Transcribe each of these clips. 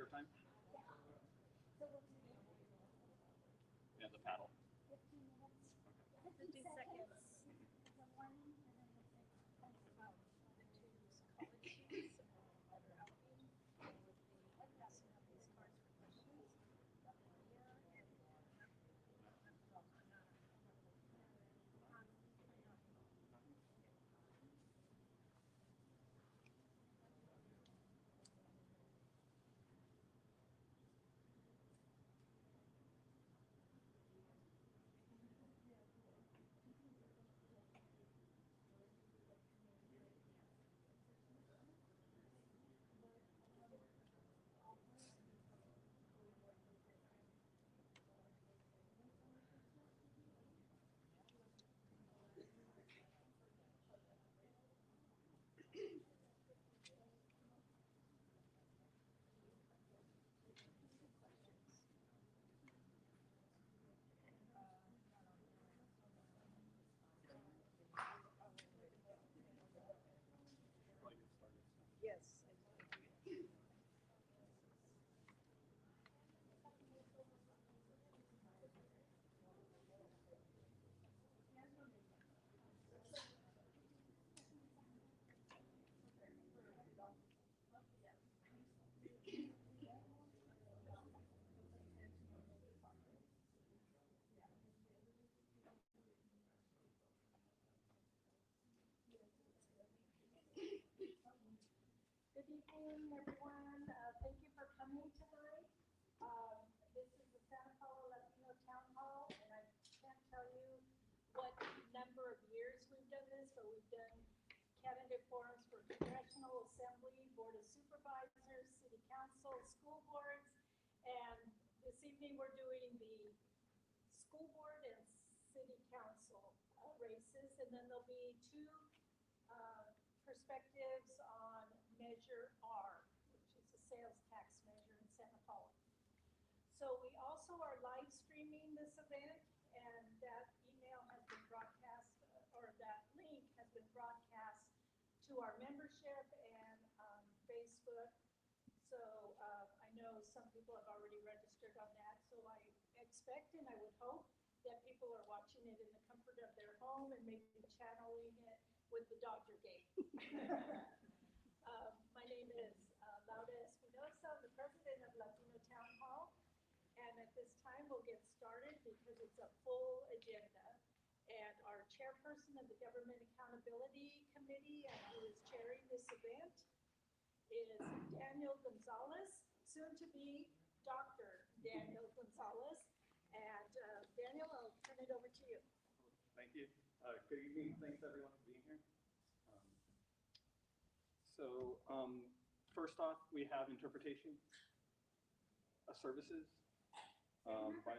volunteer time? Yeah, the paddle. 50 seconds. The morning, and then we'll take about 2 college students that are outing. We'll be passing out these cards for questions. Yes. Good evening, everyone. Thank you for coming tonight. This is the Santa Paula Latino Town Hall, and I can't tell you what number of years we've done this, but we've done candidate forums for Congressional Assembly, Board of Supervisors, City Council, school boards, and this evening we're doing the school board and city council races, and then there'll be 2 perspectives on Measure R, which is a sales tax measure in Santa Paula. So we also are live streaming this event, and that email has been broadcast, or that link has been broadcast to our membership and Facebook. So I know some people have already registered on that, so I expect and I would hope that people are watching it in the comfort of their home and maybe channeling it with the Dodger game. My name is Laura Espinosa, I'm the president of Latino Town Hall, and at this time we'll get started because it's a full agenda. And our chairperson of the Government Accountability Committee, and who is chairing this event, is Daniel Gonzalez, soon to be Dr. Daniel Gonzalez. And Daniel, I'll turn it over to you. Thank you. Good evening. Thanks everyone for being here. First off, we have interpretation services. By,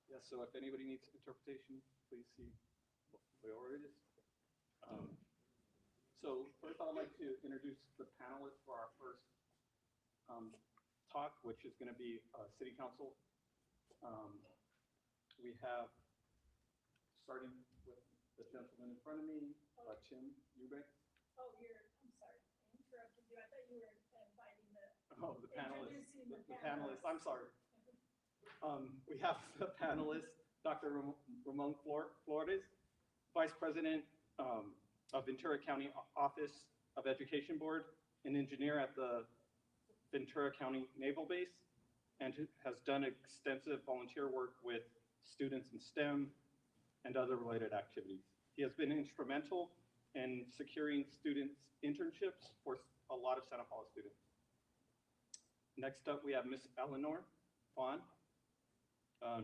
yeah, so if anybody needs interpretation, please see where it is. So first I'd like to introduce the panelists for our first talk, which is going to be City Council. We have, starting with the gentleman in front of me, Tim Eubanks. Oh, I'm sorry, I interrupted you. I thought you were inviting the panelists. introducing the panelists. I'm sorry. We have the panelist, Dr. Ramon Flores, Vice President of Ventura County Office of Education Board, an engineer at the Ventura County Naval Base, and has done extensive volunteer work with students in STEM and other related activities. He has been instrumental in securing students internships for a lot of Santa Paula students. Next up, we have Miss Eleanor Vaughn.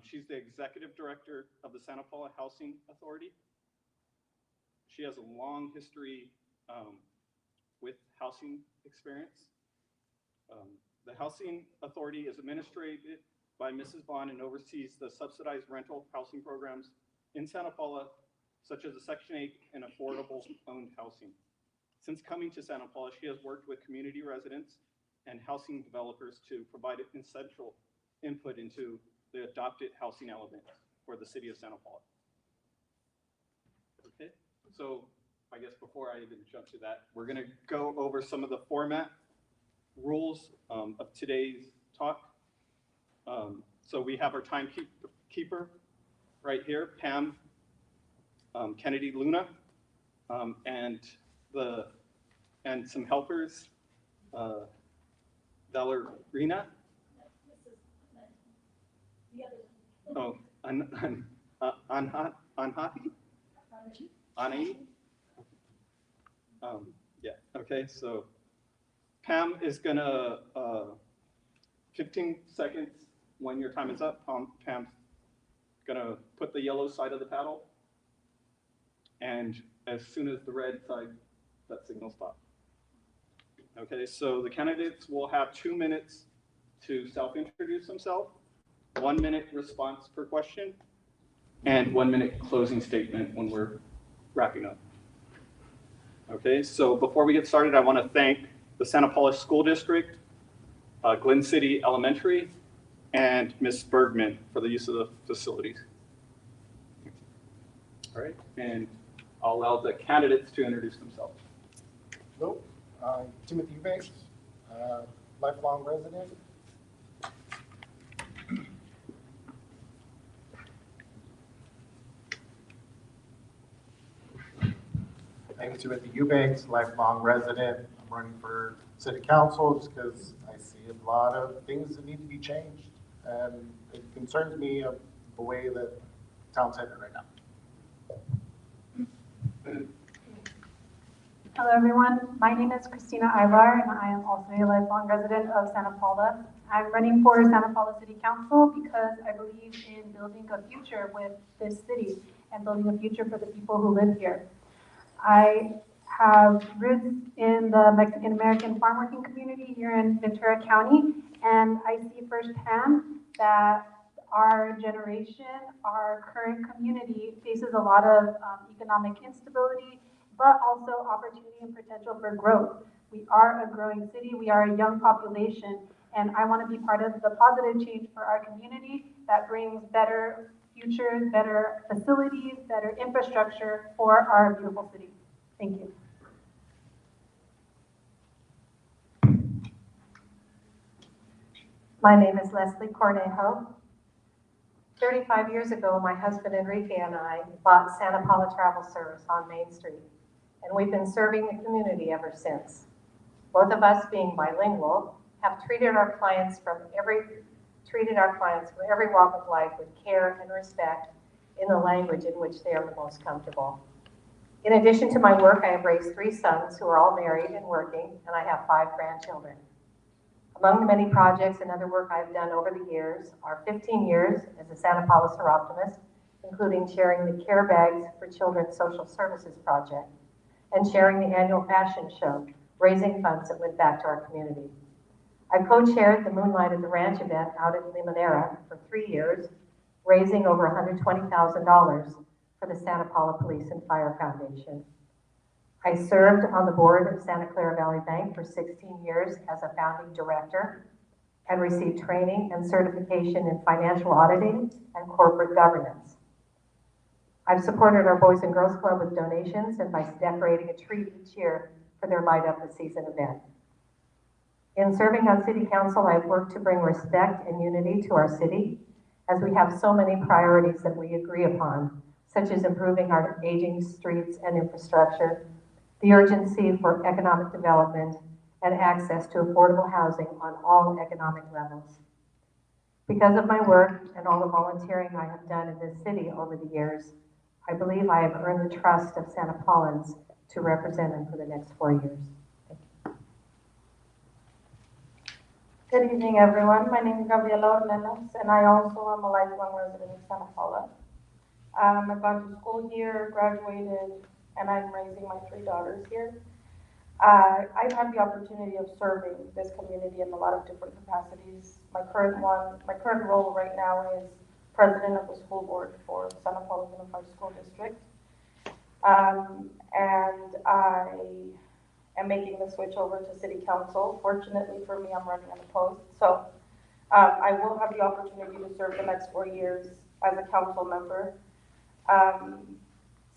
She's the Executive Director of the Santa Paula Housing Authority. She has a long history with housing experience. The Housing Authority is administrated by Mrs. Vaughn and oversees the subsidized rental housing programs in Santa Paula, such as the Section 8 and affordable owned housing. Since coming to Santa Paula, she has worked with community residents and housing developers to provide essential input into the adopted housing element for the city of Santa Paula. So I guess before I even jump to that, we're going to go over some of the format rules of today's talk. So we have our timekeeper right here, Pam Kennedy Luna, and some helpers, Valerina. Oh, Anhati? Anai? Yeah, okay, so Pam is gonna, 15 seconds when your time is up, Pam's gonna put the yellow side of the paddle. And as soon as the red side, that signal stops. Okay, so the candidates will have 2 minutes to self-introduce themselves, 1 minute response per question, and 1 minute closing statement when we're wrapping up. Okay, so before we get started, I want to thank the Santa Paula School District, Glen City Elementary, and Ms. Bergman for the use of the facilities. All right, and I'll allow the candidates to introduce themselves. Hello, I'm Timothy Eubanks, lifelong resident. I'm Timothy Eubanks, lifelong resident. I'm running for city council just because I see a lot of things that need to be changed. And it concerns me of the way that town's headed right now. Hello, everyone. My name is Christina Ivar, and I am also a lifelong resident of Santa Paula. I'm running for Santa Paula City Council because I believe in building a future with this city and building a future for the people who live here. I have roots in the Mexican-American farm working community here in Ventura County, and I see firsthand that our generation, our current community faces a lot of economic instability, but also opportunity and potential for growth. We are a growing city, we are a young population, and I want to be part of the positive change for our community that brings better futures, better facilities, better infrastructure for our beautiful city. Thank you. My name is Leslie Cornejo. 35 years ago, my husband Enrique and I bought Santa Paula Travel Service on Main Street, and we've been serving the community ever since. Both of us, being bilingual, have treated our clients from every walk of life with care and respect in the language in which they are the most comfortable. In addition to my work, I have raised 3 sons who are all married and working, and I have 5 grandchildren. Among the many projects and other work I've done over the years are 15 years as a Santa Paula Seroptimist, including chairing the Care Bags for Children's Social Services Project and chairing the annual fashion show, raising funds that went back to our community. I co-chaired the Moonlight at the Ranch event out in Limonera for 3 years, raising over $120,000 for the Santa Paula Police and Fire Foundation. I served on the board of Santa Clara Valley Bank for 16 years as a founding director and received training and certification in financial auditing and corporate governance. I've supported our Boys and Girls Club with donations and by decorating a tree each year for their Light Up the Season event. In serving on City Council, I've worked to bring respect and unity to our city as we have so many priorities that we agree upon, such as improving our aging streets and infrastructure, the urgency for economic development, and access to affordable housing on all economic levels. Because of my work and all the volunteering I have done in this city over the years, I believe I have earned the trust of Santa Paulans to represent them for the next 4 years. Thank you. Good evening, everyone. My name is Gabriela Ornelas, and I also am a lifelong resident of Santa Paula. I've gone to school here, graduated, and I'm raising my 3 daughters here. I've had the opportunity of serving this community in a lot of different capacities. My current role right now is president of the school board for Santa Paula Unified School District. And I am making the switch over to city council. Fortunately for me, I'm running unopposed. So I will have the opportunity to serve the next 4 years as a council member.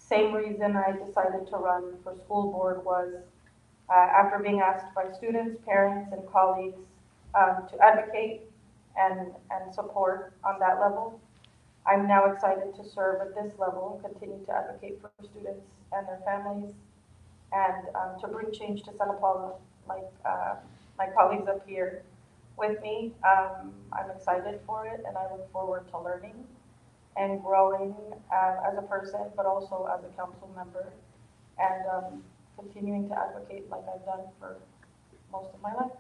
same reason I decided to run for school board was after being asked by students, parents, and colleagues to advocate and support on that level. I'm now excited to serve at this level and continue to advocate for students and their families and to bring change to Santa Paula, like my colleagues up here with me. I'm excited for it, and I look forward to learning and growing as a person, but also as a council member, and continuing to advocate like I've done for most of my life.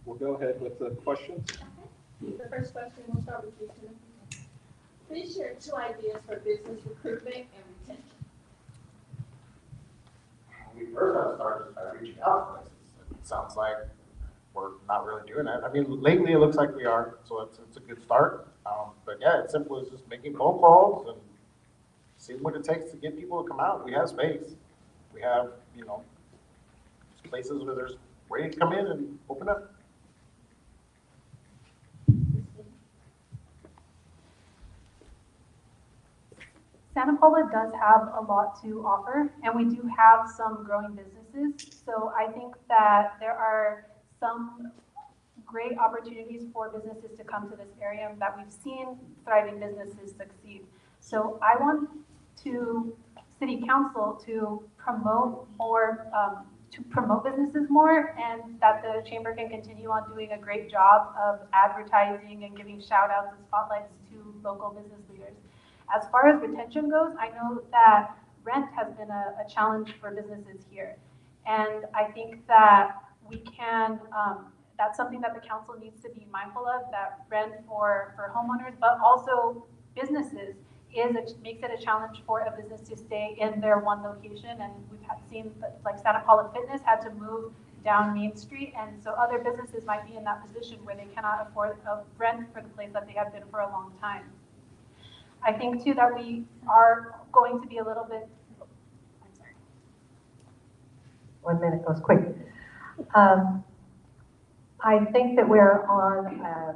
We'll go ahead with the questions. The first question, we'll start with you, Timothy. Please share 2 ideas for business recruitment and retention. We first have to start by reaching out to places. It sounds like we're not really doing that. I mean, lately it looks like we are, so it's a good start. But yeah, it's simple as just making phone calls and seeing what it takes to get people to come out. We have space. We have, places where there's ready to come in and open up. Santa Paula does have a lot to offer, and we do have some growing businesses. So I think that there are some great opportunities for businesses to come to this area that we've seen thriving businesses succeed. So I want City Council to promote more, to promote businesses more, and that the Chamber can continue on doing a great job of advertising and giving shout outs and spotlights to local business leaders. As far as retention goes, I know that rent has been a challenge for businesses here. And I think that we can, that's something that the council needs to be mindful of, that rent for homeowners, but also businesses makes it a challenge for a business to stay in their one location. And we've seen that, like Santa Paula Fitness had to move down Main Street. And so other businesses might be in that position where they cannot afford a rent for the place that they have been for a long time. I think too that we are going to be a little bit, I'm sorry. 1 minute goes quick. I think that we're on a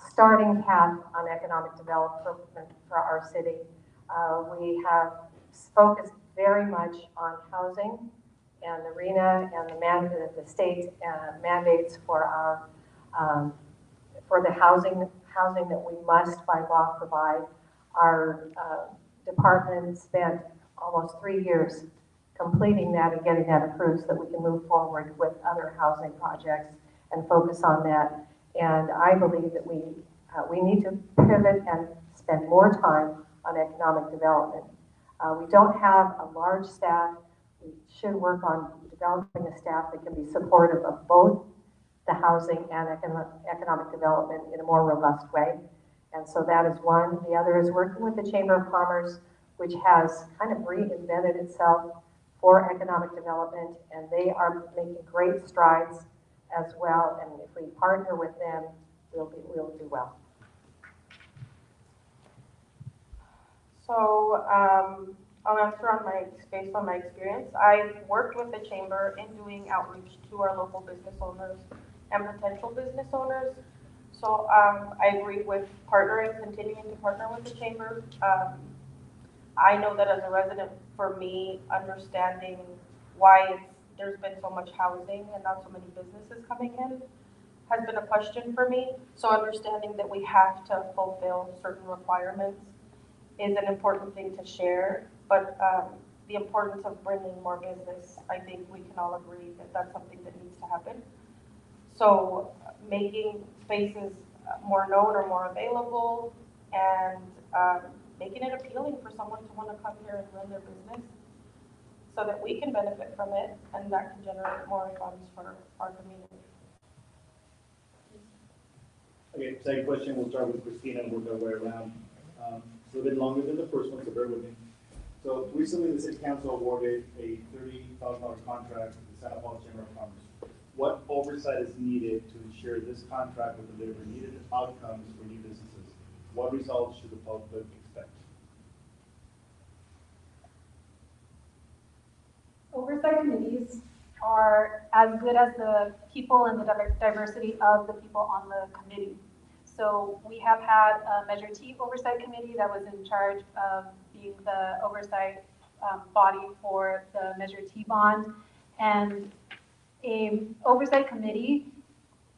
starting path on economic development for our city. We have focused very much on housing and the RENA and the state mandates for our for the housing that we must by law provide. Our department spent almost 3 years completing that and getting that approved so that we can move forward with other housing projects and focus on that. And I believe that we need to pivot and spend more time on economic development. We don't have a large staff. We should work on developing a staff that can be supportive of both the housing and economic development in a more robust way. And so that is one. The other is working with the Chamber of Commerce, which has kind of reinvented itself for economic development, and they are making great strides as well. And if we partner with them, we'll do well. So I'll answer based on my experience. I've worked with the Chamber in doing outreach to our local business owners and potential business owners. So I agree with continuing to partner with the Chamber. I know that as a resident, for me, understanding why there's been so much housing and not so many businesses coming in has been a question for me. So understanding that we have to fulfill certain requirements is an important thing to share. But the importance of bringing more business, I think we can all agree that that's something that needs to happen. So making spaces more known or more available, and making it appealing for someone to want to come here and run their business so that we can benefit from it, and that can generate more funds for our community. Okay, second question, we'll start with Christina and work our way around. It's a little bit longer than the first one, so bear with me. So recently the City Council awarded a $30,000 contract to the Santa Paula Chamber of Commerce. What oversight is needed to ensure this contract will deliver needed outcomes for new businesses? What results should the public expect? Oversight committees are as good as the people and the diversity of the people on the committee. So we have had a Measure T oversight committee that was in charge of being the oversight body for the Measure T bond. And a oversight committee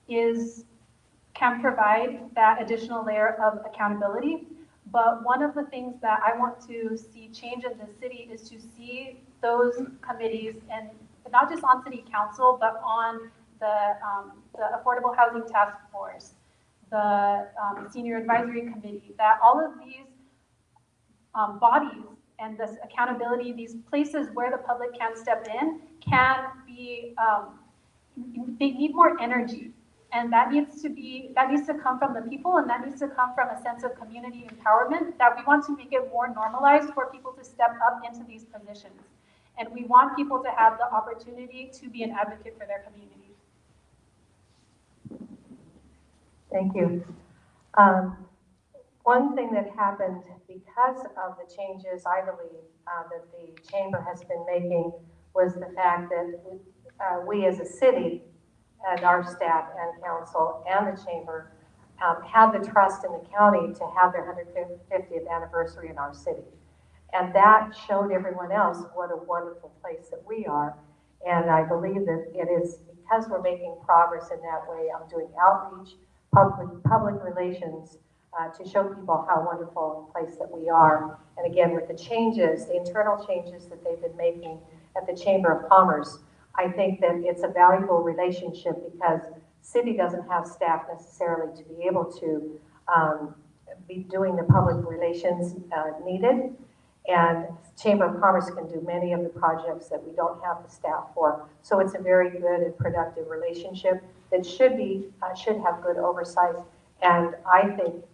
can provide that additional layer of accountability. But one of the things that I want to see change in the city is to see those committees, and not just on city council, but on the Affordable Housing Task Force, the Senior Advisory Committee, that all of these bodies and this accountability, these places where the public can step in, can be, they need more energy. And that needs to come from the people, and that needs to come from a sense of community empowerment, that we want to make it more normalized for people to step up into these positions. And we want people to have the opportunity to be an advocate for their communities. Thank you. One thing that happened because of the changes, I believe, that the chamber has been making was the fact that we as a city and our staff and council and the chamber had the trust in the county to have their 150th anniversary in our city. And that showed everyone else what a wonderful place that we are. And I believe that it is because we're making progress in that way. I'm doing outreach, public relations, to show people how wonderful a place that we are. And again, with the changes, the internal changes that they've been making at the Chamber of Commerce, I think that it's a valuable relationship because city doesn't have staff necessarily to be able to be doing the public relations needed. And Chamber of Commerce can do many of the projects that we don't have the staff for. So it's a very good and productive relationship that should have good oversight. And I think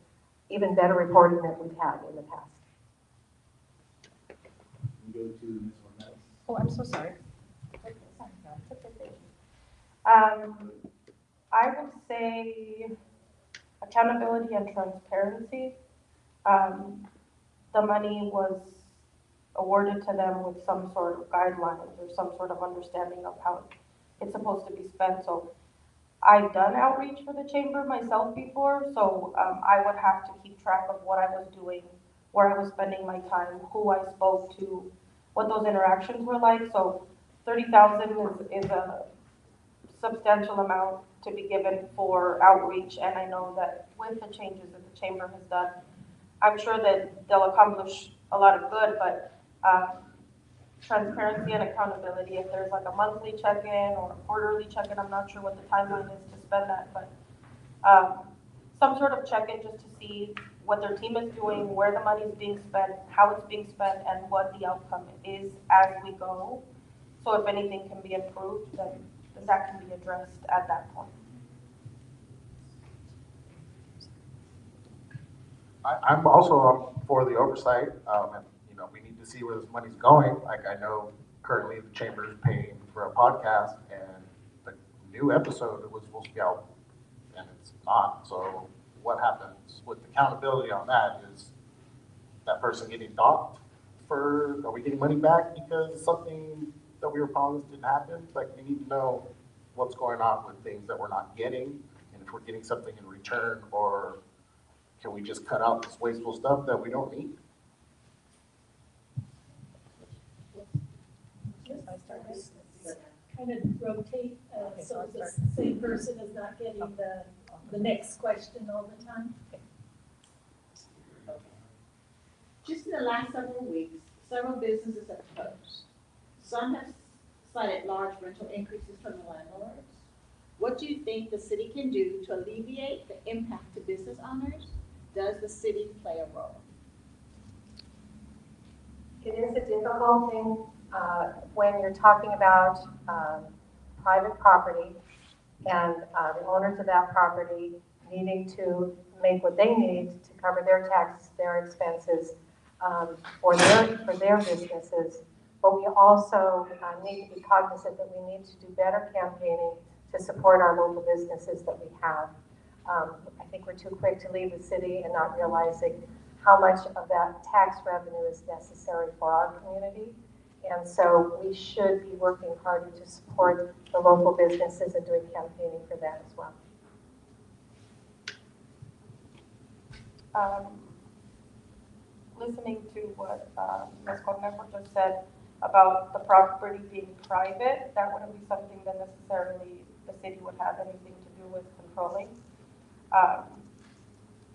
even better reporting than we've had in the past. Go to Ms. Ornelas. Oh, I'm so sorry. I would say accountability and transparency. The money was awarded to them with some sort of guidelines or some sort of understanding of how it's supposed to be spent. So I've done outreach for the chamber myself before, so I would have to keep track of what I was doing, where I was spending my time, who I spoke to, what those interactions were like. So 30,000 is a substantial amount to be given for outreach, and I know that with the changes that the chamber has done, I'm sure that they'll accomplish a lot of good, but transparency and accountability, if there's like a monthly check-in or a quarterly check-in, I'm not sure what the timeline is to spend that, but some sort of check-in just to see what their team is doing, where the money is being spent, how it's being spent, and what the outcome is as we go. So if anything can be improved, then that can be addressed at that point. I'm also for the oversight, and we need to see where this money's going. Like I know currently the chamber is paying for a podcast, and the new episode was supposed to be out, and it's not. So what happens with accountability on that? Is that person getting docked for? Are we getting money back because something that we were promised didn't happen? Like we need to know what's going on with things that we're not getting, and if we're getting something in return, or can we just cut out this wasteful stuff that we don't need? Kind of rotate, so the same person is not getting the next question all the time. Just in the last several weeks, several businesses have closed. Some have cited large rental increases from the landlords. What do you think the city can do to alleviate the impact to business owners? Does the city play a role? It is a difficult thing when you're talking about private property and the owners of that property needing to make what they need to cover their taxes, their expenses for their businesses. But we also need to be cognizant that we need to do better campaigning to support our local businesses that we have. I think we're too quick to leave the city and not realizing how much of that tax revenue is necessary for our community. And so we should be working harder to support the local businesses and doing campaigning for that as well. Listening to what Ms. Cornejo just said about the property being private, that wouldn't be something that necessarily the city would have anything to do with controlling.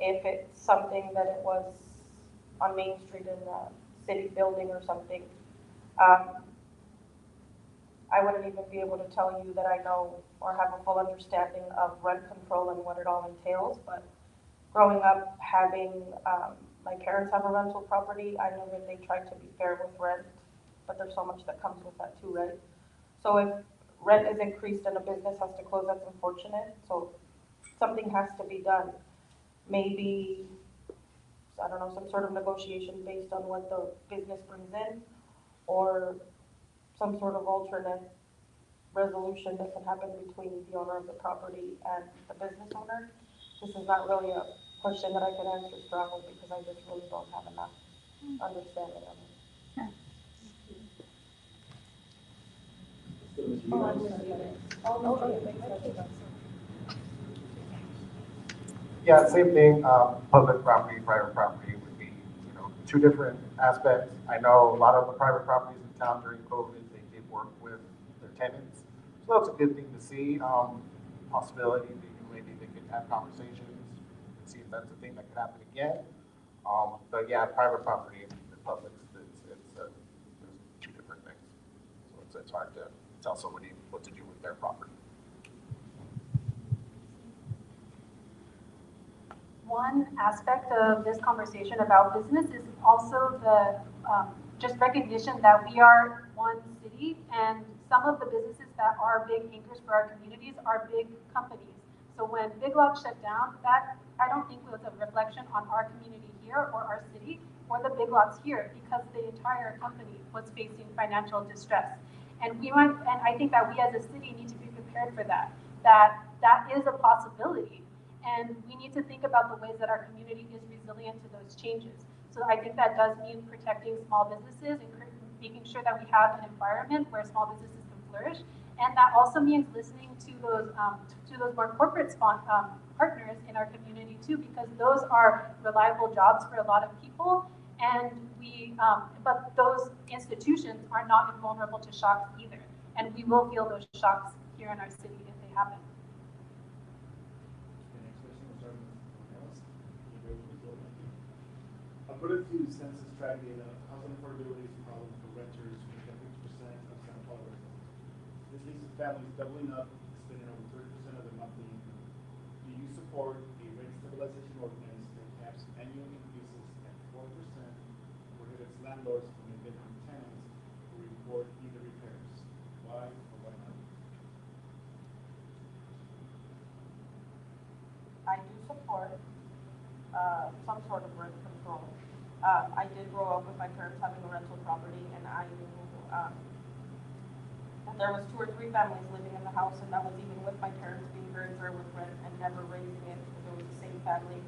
If it's something that it was on Main Street in a city building or something, I wouldn't even be able to tell you that I know or have a full understanding of rent control and what it all entails, but growing up having, my parents have a rental property, I know that they try to be fair with rent, but there's so much that comes with that too, right? So if rent is increased and a business has to close, that's unfortunate, so something has to be done. Maybe, I don't know, some sort of negotiation based on what the business brings in, or some sort of alternate resolution that can happen between the owner of the property and the business owner. This is not really a question that I can answer strongly because I just really don't have enough understanding of it. Yeah, same thing, public property, private property would be, two different aspects. I know a lot of the private properties in town during COVID, they did work with their tenants. So that's a good thing to see, possibility, maybe they could have conversations, and see if that's a thing that could happen again. But yeah, private property and the public, there's two different things. So it's hard to tell somebody what to do with their property. One aspect of this conversation about business is also the just recognition that we are one city, and some of the businesses that are big anchors for our communities are big companies. So when Big Lots shut down, that I don't think was a reflection on our community here or our city or the Big Lots here, because the entire company was facing financial distress. And I think that we as a city need to be prepared for that. That is a possibility. And we need to think about the ways that our community is resilient to those changes. So I think that does mean protecting small businesses and making sure that we have an environment where small businesses can flourish. And that also means listening to those more corporate partners in our community too, because those are reliable jobs for a lot of people. And but those institutions are not invulnerable to shocks either. And we will feel those shocks here in our city if they happen. According to census track data, housing affordability is a problem for renters, which are 50% of Santa Paula residents. This leads to families doubling up, spending over 30% of their monthly income. Do you support a rent stabilization ordinance that caps annual increases at 4%, prohibits landlords from evicting tenants who report either repairs? Why or why not? I do support some sort of rent control. I did grow up with my parents having a rental property, and I knew there was 2 or 3 families living in the house, and that was even with my parents being very fair with rent and never raising it because it was the same family,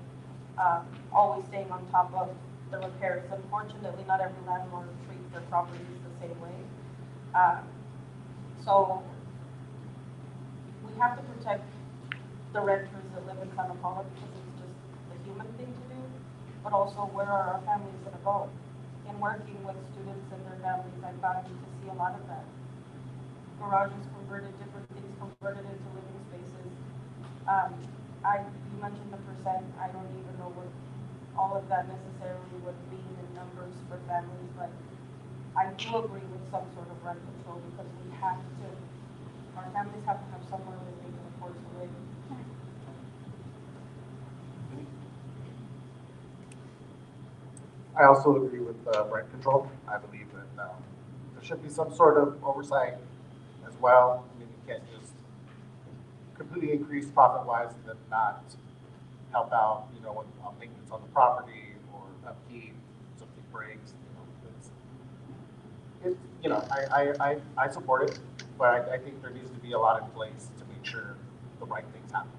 always staying on top of the repairs. Unfortunately, not every landlord treats their properties the same way. So we have to protect the renters that live in Santa Paula because it's just the human thing to do, but also where are our families going to go? In working with students and their families, I've gotten to see a lot of that. Garages converted, different things converted into living spaces. You mentioned the percent. I don't even know what all of that necessarily would mean in numbers for families, but I do agree with some sort of rent control because our families have to have somewhere that they can afford to live. I also agree with rent control. I believe that there should be some sort of oversight as well. I mean, you can't just completely increase profit-wise and then not help out, with maintenance on the property or upkeep, something breaks. I support it, but I think there needs to be a lot in place to make sure the right things happen.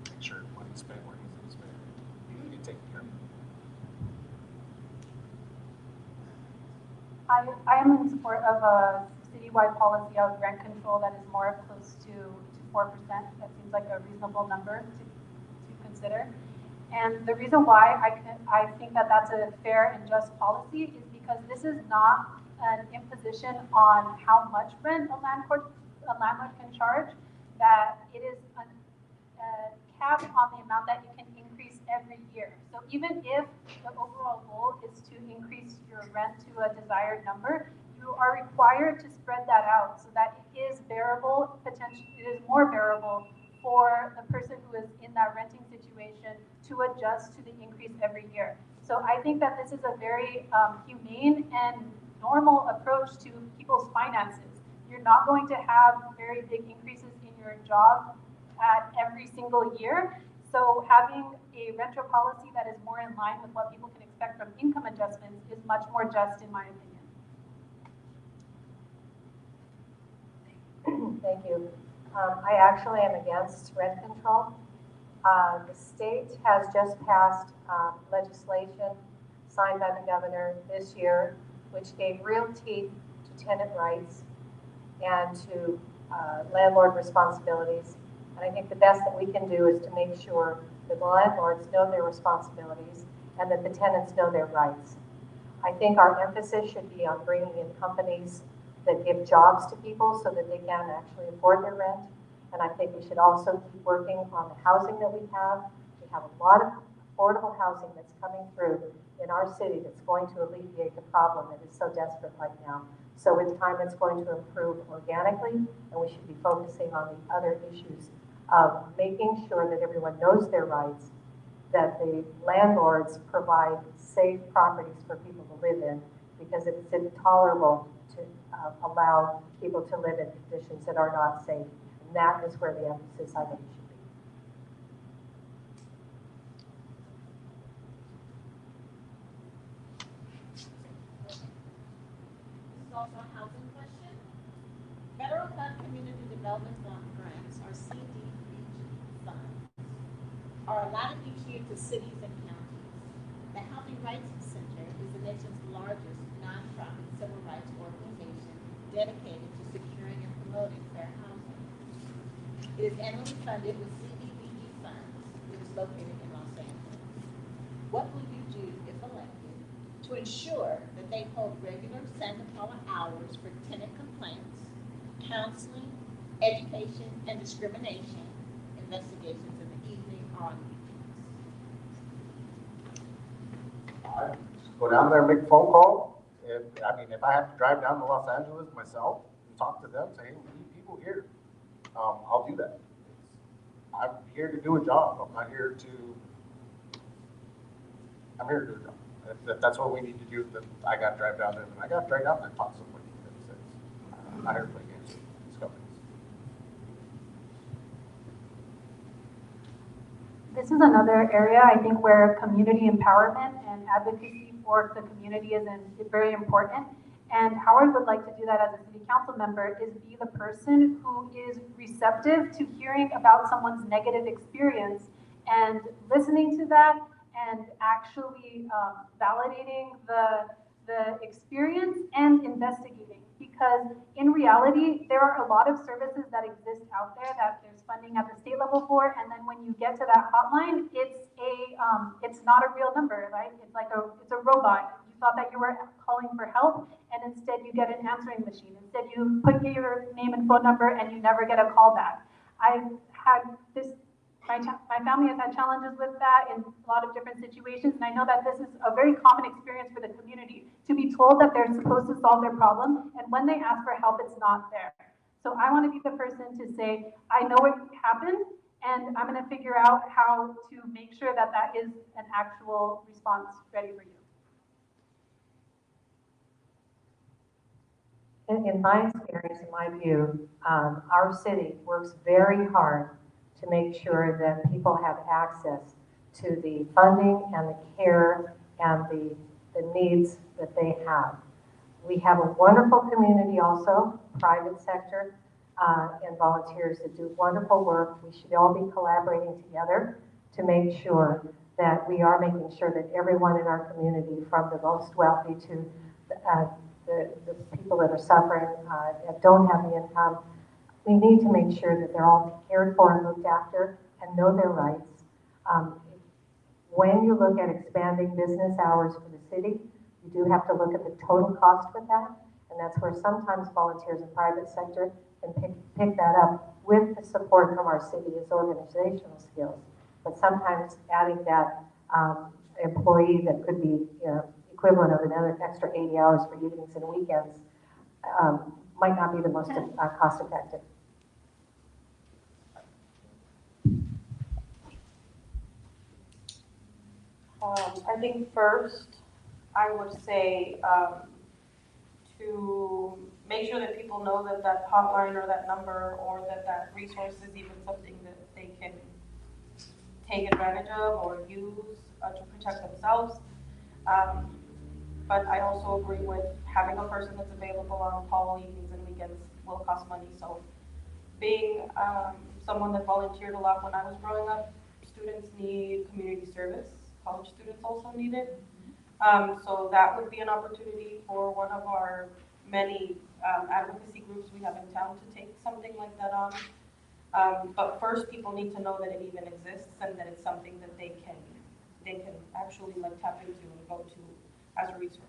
Make sure money's spent where it needs to be spent. You get taken care of. I am in support of a citywide policy of rent control that is more close to 4%. That seems like a reasonable number to consider. And the reason why I think that that's a fair and just policy is because this is not an imposition on how much rent a landlord can charge, that it is a cap on the amount that you can increase every year. So even if the overall goal is to increase your rent to a desired number, you are required to spread that out so that it is bearable, potentially it is more bearable for the person who is in that renting situation to adjust to the increase every year. So I think that this is a very humane and normal approach to people's finances. You're not going to have very big increases in your job at every single year. So having a rental policy that is more in line with what people can expect from income adjustments is much more just, in my opinion. Thank you. I actually am against rent control. The state has just passed legislation signed by the governor this year, which gave real teeth to tenant rights and to landlord responsibilities. And I think the best that we can do is to make sure that the landlords know their responsibilities and that the tenants know their rights. I think our emphasis should be on bringing in companies that give jobs to people so that they can actually afford their rent. And I think we should also keep working on the housing that we have. We have a lot of affordable housing that's coming through in our city that's going to alleviate the problem that is so desperate right now. So with time, it's going to improve organically, and we should be focusing on the other issues of making sure that everyone knows their rights, that the landlords provide safe properties for people to live in, because it's intolerable to allow people to live in conditions that are not safe. And that is where the emphasis, I think, should be. This is also a housing question. Federal Fund Community Development Block Grants, or CDBG funds, are allotted each year to cities and counties. The Housing Rights Center is the nation's largest nonprofit civil rights organization dedicated to securing and promoting fair housing. It is annually funded with CDBG funds, which is located in Los Angeles. What will you do, if elected, to ensure that they hold regular Santa Paula hours for tenant complaints, counseling, education, and discrimination investigations in the evening or on weekends? I just go down there and make a phone call. If I have to drive down to Los Angeles myself and talk to them, say, hey, we need people here, I'll do that. I'm here to do a job. I'm here to do a job. If that's what we need to do, then I got to drive down there. And I got to drive down there and talk to somebody. I'm not here to play games with these companies. This is another area, I think, where community empowerment and advocacy for the community is very important. And how I would like to do that as a city council member is be the person who is receptive to hearing about someone's negative experience and listening to that and actually validating the experience and investigating. Because in reality, there are a lot of services that exist out there that there's funding at the state level for, and then when you get to that hotline, it's not a real number, right? It's a robot. You thought that you were calling for help, and instead you get an answering machine. Instead you put your name and phone number, and you never get a call back. I've had this. My family has had challenges with that in a lot of different situations, and I know that this is a very common experience for the community, to be told that they're supposed to solve their problem, and when they ask for help, it's not there. So I want to be the person to say, I know what happened, and I'm going to figure out how to make sure that that is an actual response ready for you. In my experience, in my view, our city works very hard to make sure that people have access to the funding and the care and the needs that they have. We have a wonderful community also, private sector, and volunteers that do wonderful work. We should all be collaborating together to make sure that we are making sure that everyone in our community, from the most wealthy to the the people that are suffering, that don't have the income, we need to make sure that they're all cared for and looked after and know their rights. When you look at expanding business hours for the city, you do have to look at the total cost with that, and that's where sometimes volunteers in private sector can pick that up with the support from our city as organizational skills. But sometimes adding that employee that could be equivalent of another extra 80 hours for evenings and weekends might not be the most cost effective. I think first, I would say to make sure that people know that that hotline or that number or that resource is even something that they can take advantage of or use to protect themselves. But I also agree with having a person that's available on call evenings and weekends will cost money. So being someone that volunteered a lot when I was growing up, students need community service. College students also need it. So that would be an opportunity for one of our many advocacy groups we have in town to take something like that on. But first, people need to know that it even exists and that it's something that they can actually like tap into and go to as a resource.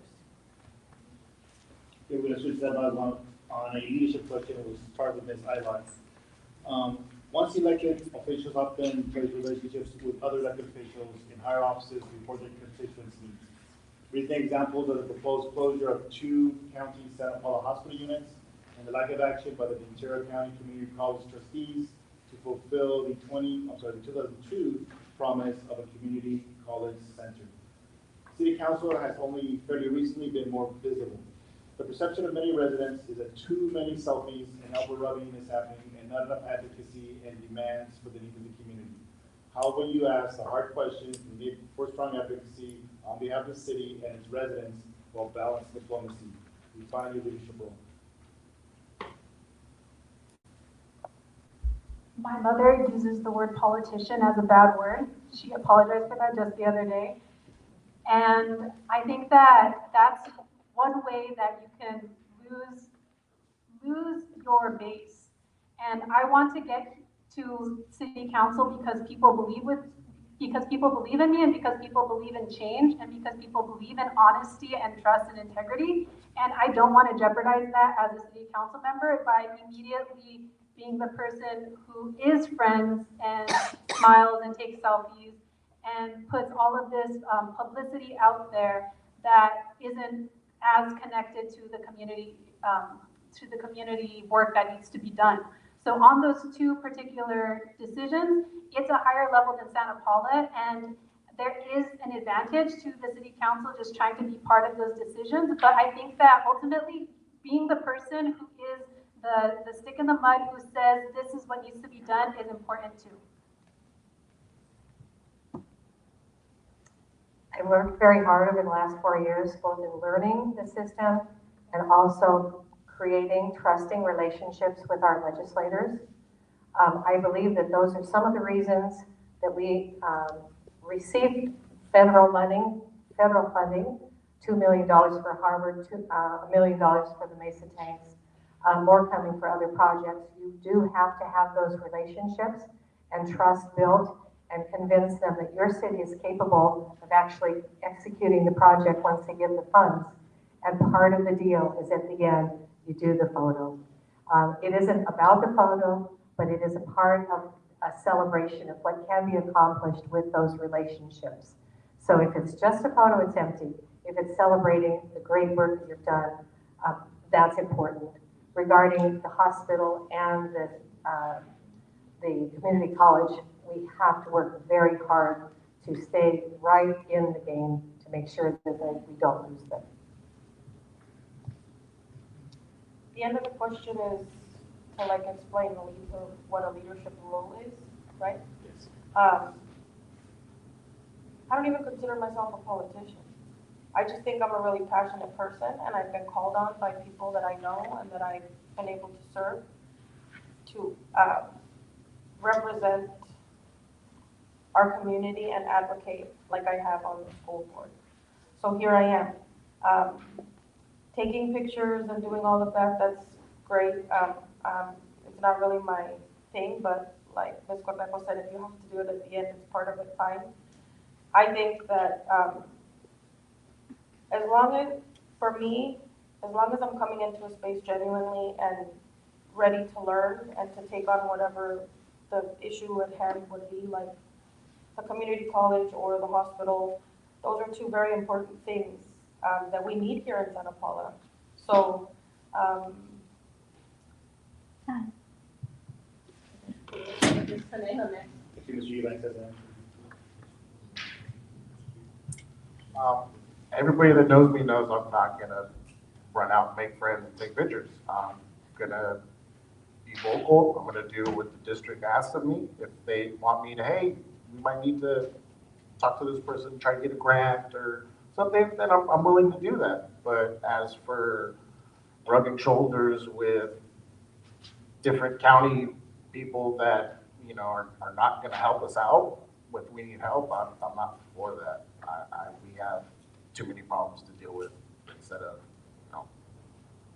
Okay, we're gonna switch that on a leadership question. It was start with Ms. Ivar. Once elected officials often place relationships with other elected officials in higher offices before their constituents meet. Recent examples are the proposed closure of 2 county Santa Paula hospital units and the lack of action by the Ventura County Community College trustees to fulfill the 2002 promise of a community college center. City Council has only fairly recently been more visible. The perception of many residents is that too many selfies and elbow rubbing is happening and not enough advocacy and demands for the needs of the community. How will you ask the hard questions needed for strong advocacy on behalf of the city and its residents while balancing diplomacy? We find your leadership role. My mother uses the word politician as a bad word. She apologized for that just the other day. And I think that that's one way that you can lose your base. And I want to get to city council because people believe in me and because people believe in change and because people believe in honesty and trust and integrity. And I don't want to jeopardize that as a city council member by immediately being the person who is friends and smiles and takes selfies and puts all of this publicity out there that isn't as connected to the community work that needs to be done. So on those 2 particular decisions, it's a higher level than Santa Paula, and there is an advantage to the city council just trying to be part of those decisions. But I think that ultimately being the person who is the stick in the mud who says this is what needs to be done is important too. I worked very hard over the last 4 years, both in learning the system and also creating trusting relationships with our legislators. I believe that those are some of the reasons that we received federal funding, $2 million for Harvard, $1 million for the Mesa tanks, more coming for other projects. You do have to have those relationships and trust built and convince them that your city is capable of actually executing the project once they give the funds. And part of the deal is at the end, you do the photo. It isn't about the photo, but it is a part of a celebration of what can be accomplished with those relationships. So if it's just a photo, it's empty. If it's celebrating the great work that you've done, that's important. Regarding the hospital and the community college, we have to work very hard to stay right in the game to make sure that we don't lose them. The end of the question is to like explain what a leadership role is, right? Yes. I don't even consider myself a politician. I just think I'm a really passionate person, and I've been called on by people that I know and that I've been able to serve to represent our community and advocate like I have on the school board. So here I am. taking pictures and doing all of that, that's great. It's not really my thing, but like Ms. Cornejo said, if you have to do it at the end, it's part of it, fine. I think that, as long as, for me, as long as I'm coming into a space genuinely and ready to learn and to take on whatever the issue at hand would be, like the community college or the hospital, those are two very important things that we need here in Santa Paula. So, Ms. Conejo next. I think Mr. Eubanks has that. Everybody that knows me knows I'm not gonna run out and make friends and take pictures. I'm gonna be vocal. I'm gonna do what the district asks of me. If they want me to, hey, we might need to talk to this person, try to get a grant or something, then I'm willing to do that. But as for rubbing shoulders with different county people that, you know, are not gonna help us out with, we need help, I'm not for that. We have too many problems to deal with instead of, you know,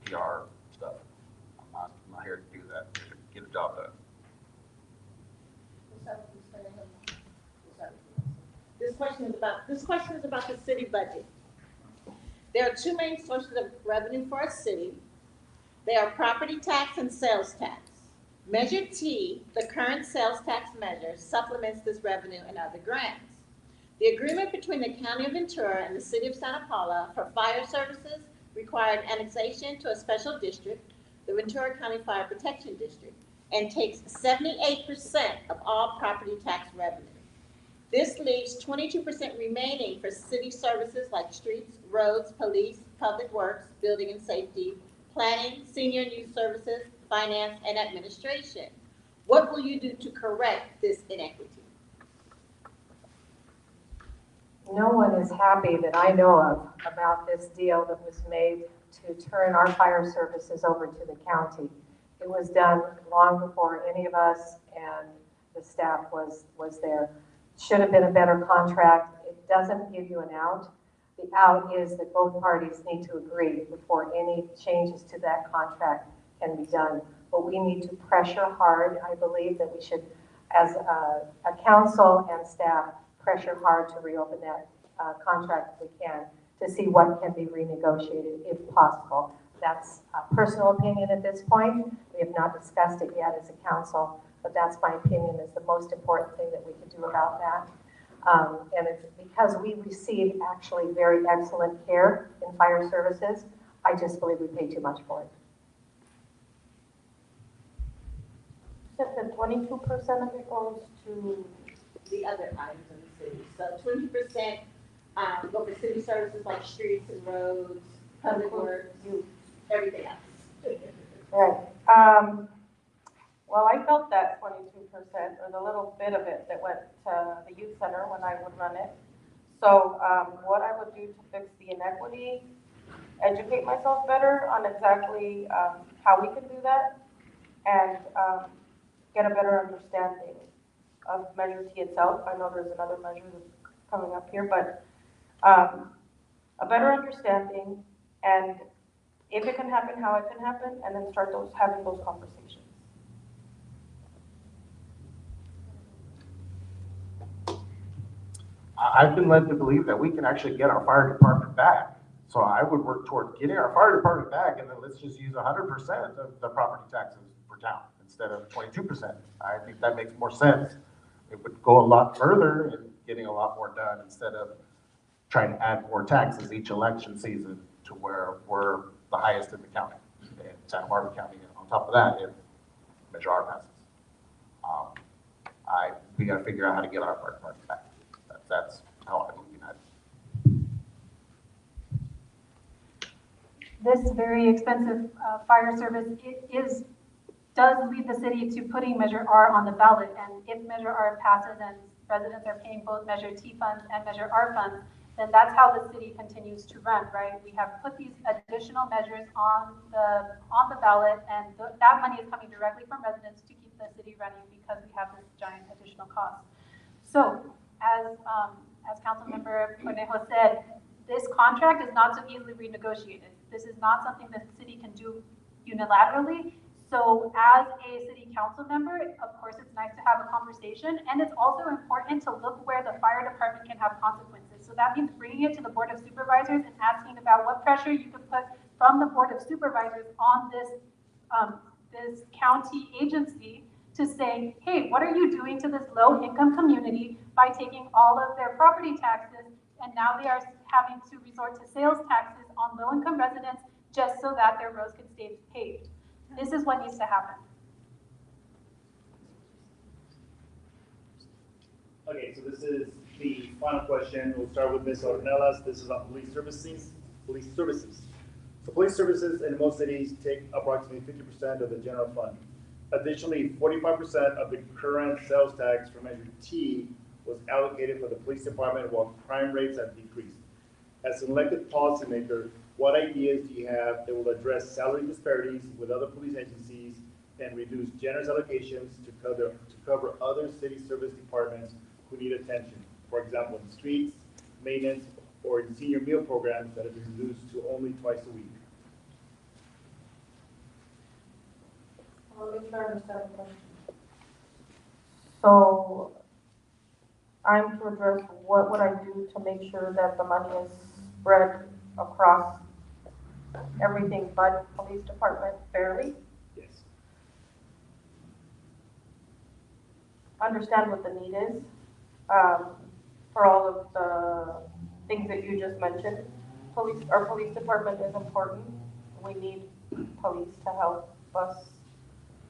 PR stuff. I'm not here to do that, I'm here to get a job done. What's up, Ms. Conejo? What's up? This question is about the city budget. There are two main sources of revenue for a city. They are property tax and sales tax. Measure T, the current sales tax measure, supplements this revenue and other grants. The agreement between the County of Ventura and the City of Santa Paula for fire services required annexation to a special district, the Ventura County Fire Protection District, and takes 78% of all property tax revenue. This leaves 22% remaining for city services like streets, roads, police, public works, building and safety, planning, senior and youth services, finance, and administration. What will you do to correct this inequity? No one is happy that I know of about this deal that was made to turn our fire services over to the county. It was done long before any of us and the staff was there. Should have been a better contract. It doesn't give you an out. The out is that both parties need to agree before any changes to that contract can be done. But we need to pressure hard. I believe that we should, as a council and staff, pressure hard to reopen that contract if we can, to see what can be renegotiated if possible. That's a personal opinion at this point. We have not discussed it yet as a council, but that's my opinion, is the most important thing that we can do about that. And it's because we receive actually very excellent care in fire services. I just believe we pay too much for it. said that 22% of it goes to, The other items in the city. So 20% go for city services like streets and roads, public works, everything else. right. Well, I felt that 22%, or the little bit of it that went to the youth center when I would run it. So what I would do to fix the inequity, educate myself better on exactly how we can do that, and get a better understanding of Measure T itself. I know there's another measure that's coming up here, but a better understanding, and if it can happen, how it can happen, and then start having those conversations. I've been led to believe that we can actually get our fire department back. So I would work toward getting our fire department back, and then let's just use 100% of the property taxes for town instead of 22%. I think that makes more sense. It would go a lot further in getting a lot more done instead of trying to add more taxes each election season to where we're the highest in the county, in Santa Barbara County. And on top of that, if Measure R passes, we got to figure out how to get our fire department back. That's how I'm looking at it. This very expensive fire service does lead the city to putting Measure R on the ballot. And if Measure R passes and residents are paying both Measure T funds and Measure R funds, then that's how the city continues to run, right? We have put these additional measures on the ballot, and that money is coming directly from residents to keep the city running because we have this giant additional cost. So, as Councilmember Conejo said, this contract is not so easily renegotiated. This is not something that the city can do unilaterally. So as a city council member, of course, it's nice to have a conversation, and it's also important to look where the fire department can have consequences. So that means bringing it to the Board of Supervisors and asking about what pressure you can put from the Board of Supervisors on this county agency to say, hey, what are you doing to this low-income community by taking all of their property taxes, and now they are having to resort to sales taxes on low-income residents just so that their roads can stay paved. This is what needs to happen. Okay, so this is the final question. We'll start with Ms. Ornelas. This is on police services. So police services in most cities take approximately 50% of the general fund. Additionally, 45% of the current sales tax for Measure T was allocated for the police department while crime rates have decreased. As an elected policymaker, what ideas do you have that will address salary disparities with other police agencies and reduce generous allocations to cover other city service departments who need attention? For example, in streets, maintenance, or in senior meal programs that have been reduced to only twice a week. Let me try to understand the question. So I'm to address what would I do to make sure that the money is spread across everything but police department fairly? Yes. Understand what the need is, for all of the things that you just mentioned. Our police department is important. We need police to help us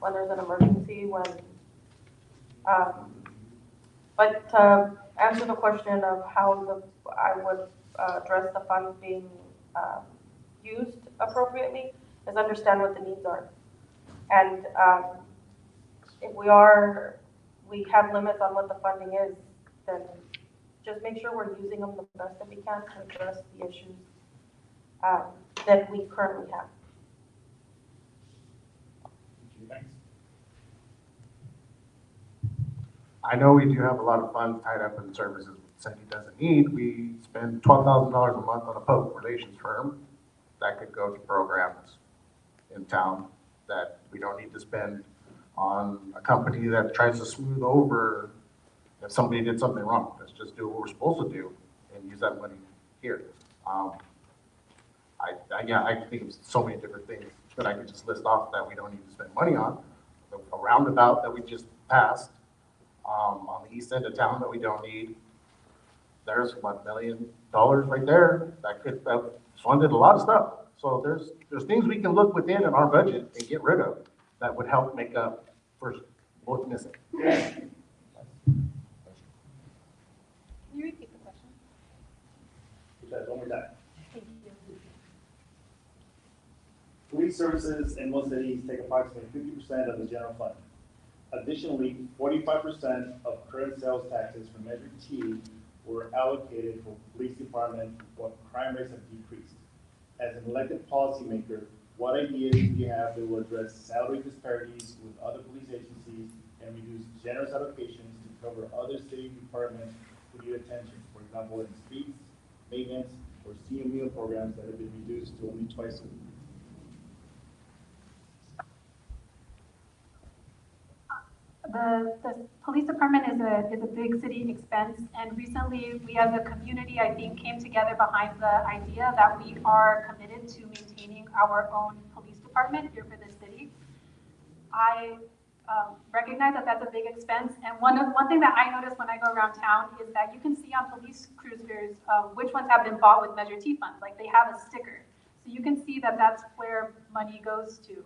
when there's an emergency, but to answer the question of how I would address the funds being used appropriately is understand what the needs are. And if we have limits on what the funding is, then just make sure we're using them the best that we can to address the issues that we currently have. Thanks. I know we do have a lot of funds tied up in services the city doesn't need. We spend $12,000 a month on a public relations firm that could go to programs in town that we don't need to spend on a company that tries to smooth over if somebody did something wrong. Let's just do what we're supposed to do and use that money here. I think of so many different things that I could just list off that we don't need to spend money on. A roundabout that we just passed on the east end of town that we don't need. There's $1 million right there that funded a lot of stuff. So there's things we can look within in our budget and get rid of that would help make up for what's missing. Can you repeat the question? One more time. Thank you. Police services in most cities take approximately 50% of the general fund. Additionally, 45% of current sales taxes from Measure T were allocated for police department while crime rates have decreased. As an elected policymaker, what ideas do you have that will address salary disparities with other police agencies and reduce generous allocations to cover other city departments who need attention? For example, in streets, maintenance, or senior meal programs that have been reduced to only twice a week. The police department is a big city expense, and recently we as a community, I think, came together behind the idea that we are committed to maintaining our own police department here for the city. I recognize that that's a big expense, and one thing that I notice when I go around town is that you can see on police cruisers which ones have been bought with Measure T funds. Like, they have a sticker, so you can see that that's where money goes to.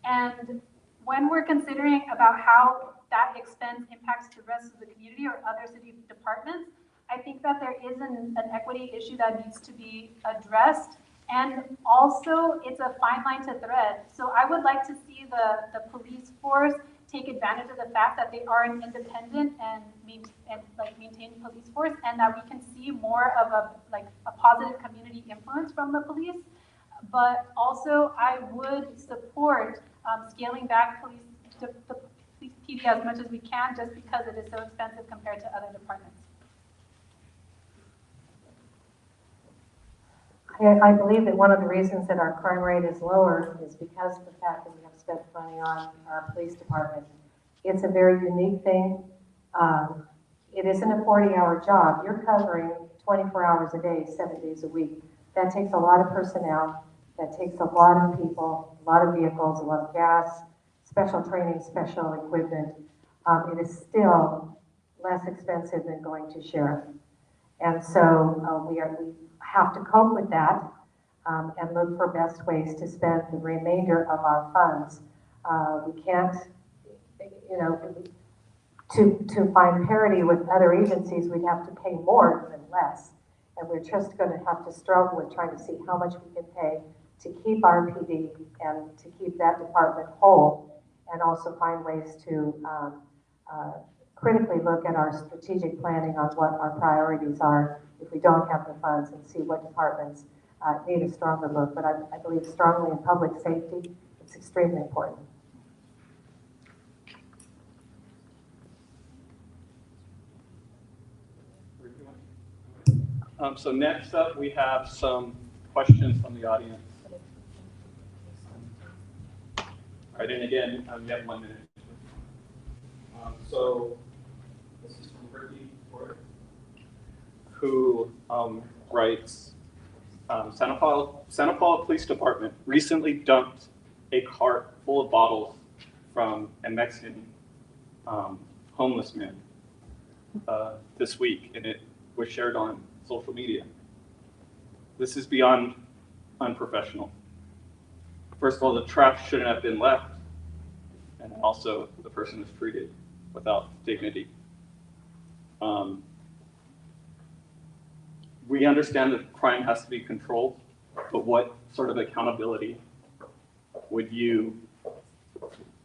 And when we're considering about how that expense impacts the rest of the community or other city departments, I think that there is an equity issue that needs to be addressed. And also, it's a fine line to thread. So I would like to see the police force take advantage of the fact that they are an independent and maintained police force, and that we can see more of a positive community influence from the police. But also, I would support scaling back the police PD as much as we can, just because it is so expensive compared to other departments. I believe that one of the reasons that our crime rate is lower is because of the fact that we have spent money on our police department. It's a very unique thing. It isn't a 40-hour job. You're covering 24 hours a day, 7 days a week. That takes a lot of personnel. That takes a lot of people, a lot of vehicles, a lot of gas, special training, special equipment. It is still less expensive than going to sheriff. And so we have to cope with that and look for best ways to spend the remainder of our funds. We can't, to find parity with other agencies, we'd have to pay more than less. And we're just going to have to struggle with trying to see how much we can pay to keep our PD and to keep that department whole, and also find ways to critically look at our strategic planning on what our priorities are if we don't have the funds, and see what departments need a stronger look. But I believe strongly in public safety. It's extremely important. So next up, we have some questions from the audience. All right, and again, you have 1 minute. So this is from Ricky Ford, who writes, Santa Paula Police Department recently dumped a cart full of bottles from a Mexican homeless man this week, and it was shared on social media. This is beyond unprofessional. First of all, the trash shouldn't have been left, and also the person is treated without dignity. We understand that crime has to be controlled, but what sort of accountability would you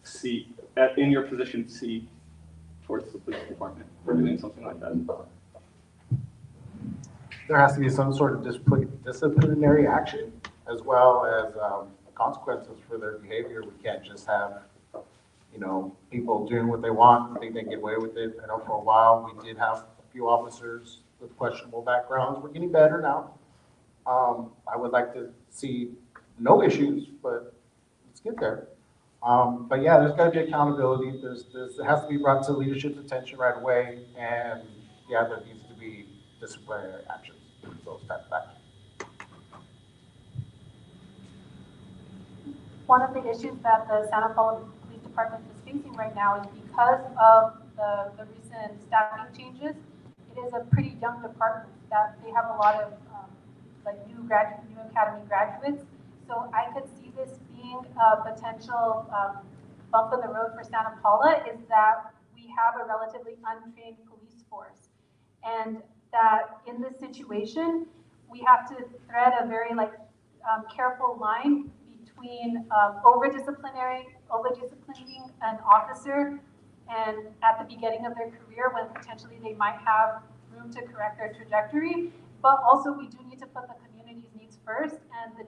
see, in your position, see towards the police department for doing something like that? There has to be some sort of disciplinary action, as well as consequences for their behavior. We can't just have, people doing what they want and think they can get away with it. I know for a while we did have a few officers with questionable backgrounds. We're getting better now. I would like to see no issues, but let's get there. But yeah, there's got to be accountability. It has to be brought to leadership's attention right away, and yeah, there needs to be disciplinary actions, those type of actions. One of the issues that the Santa Paula Police Department is facing right now is because of the recent staffing changes. It is a pretty young department that they have a lot of new academy graduates. So I could see this being a potential bump in the road for Santa Paula, is that we have a relatively untrained police force, and that in this situation we have to thread a very careful line between over-disciplining an officer and at the beginning of their career, when potentially they might have room to correct their trajectory, but also we do need to put the community's needs first and the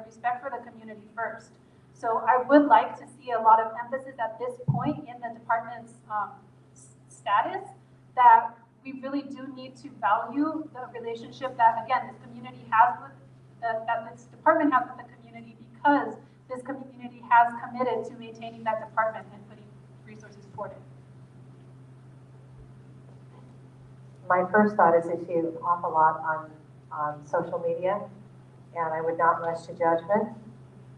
respect for the community first. So I would like to see a lot of emphasis at this point in the department's status, that we really do need to value the relationship that, again, this community has with, that this department has with the community, because this community has committed to maintaining that department and putting resources toward it. My first thought is they see an awful lot on social media, and I would not rush to judgment.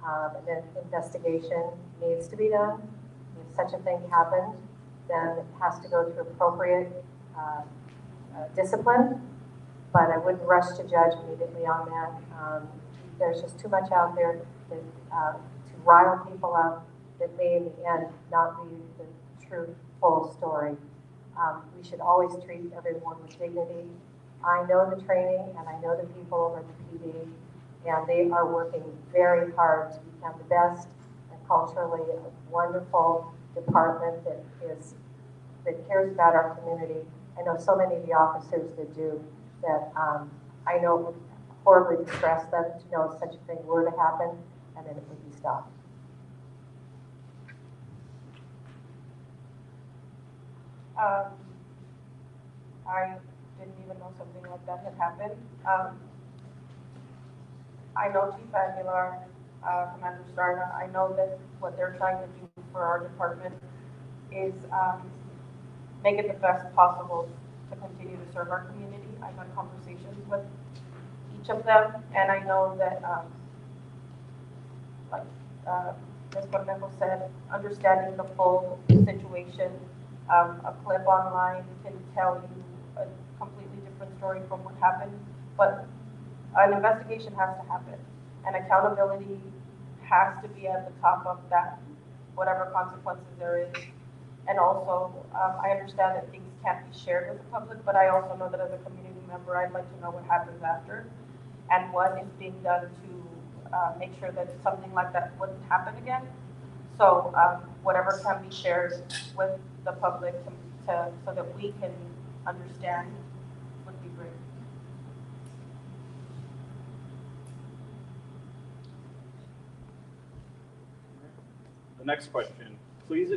And then investigation needs to be done. If such a thing happened, then it has to go through appropriate discipline, but I wouldn't rush to judge immediately on that. There's just too much out there that, to rile people up that may in the end not be the true full story. We should always treat everyone with dignity. I know the training and I know the people over the PD, and they are working very hard to become the best and culturally a wonderful department that cares about our community. I know so many of the officers that do, that I know would horribly distress them to know if such a thing were to happen, and then it would be stopped. I didn't even know something like that had happened. I know Chief Aguilar, Commander Starna, I know that what they're trying to do for our department is make it the best possible to continue to serve our community. I've had conversations with each of them, and I know that, like Ms. Cornejo said, understanding the full situation, a clip online can tell you a completely different story from what happened, but an investigation has to happen, and accountability has to be at the top of that, whatever consequences there is. And also, I understand that things can't be shared with the public, but I also know that as a community member, I'd like to know what happens after and what is being done to make sure that something like that wouldn't happen again. So whatever can be shared with the public so that we can understand would be great. The next question. Please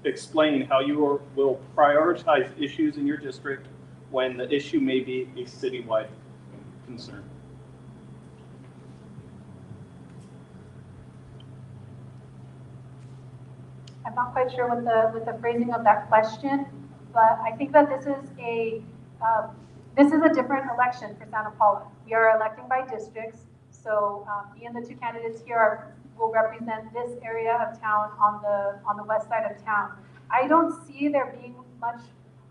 explain how you will prioritize issues in your district when the issue may be a citywide concern. I'm not quite sure with the phrasing of that question, but I think that this is a different election for Santa Paula. We are electing by districts, so me and the two candidates here will represent this area of town on the west side of town. I don't see there being much.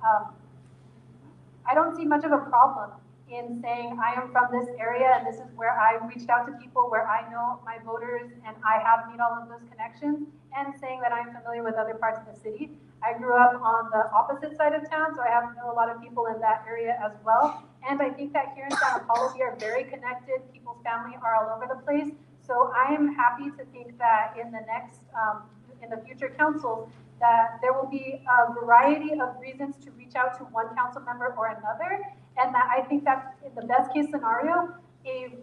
I don't see much of a problem in saying I am from this area and this is where I reached out to people where I know my voters and I have made all of those connections, and saying that I'm familiar with other parts of the city. I grew up on the opposite side of town, so I have to know a lot of people in that area as well. And I think that here in Santa Paula, we are very connected. People's family are all over the place. So I am happy to think that in the next, in the future councils, that there will be a variety of reasons to reach out to one council member or another. And that I think that in the best case scenario, a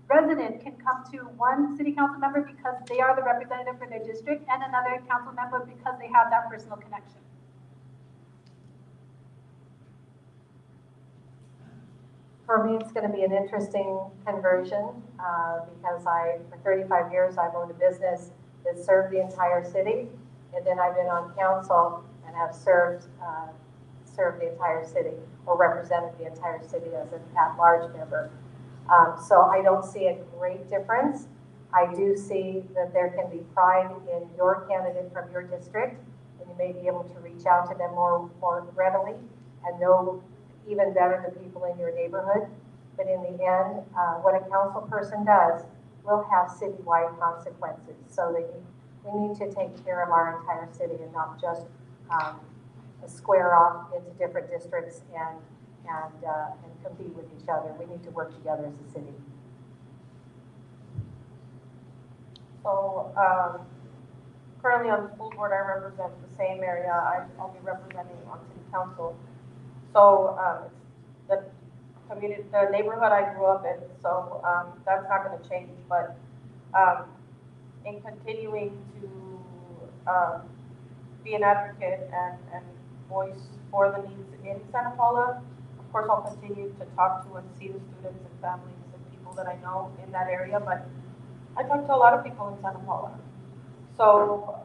resident can come to one city council member because they are the representative for their district, and another council member because they have that personal connection. For me, it's going to be an interesting conversion because for 35 years, I've owned a business that served the entire city, and then I've been on council and have served the entire city or represented the entire city as an at-large member. So I don't see a great difference. I do see that there can be pride in your candidate from your district, and you may be able to reach out to them more readily and know even better the people in your neighborhood. But in the end, what a council person does will have citywide consequences. So that we need to take care of our entire city and not just square off into different districts and compete with each other. We need to work together as a city. So currently on the school board, I represent the same area. I'll be representing on city council. So the community, the neighborhood I grew up in, so that's not going to change. But in continuing to be an advocate and voice for the needs in Santa Paula, of course I'll continue to talk to and see the students and families and people that I know in that area. But I talk to a lot of people in Santa Paula. So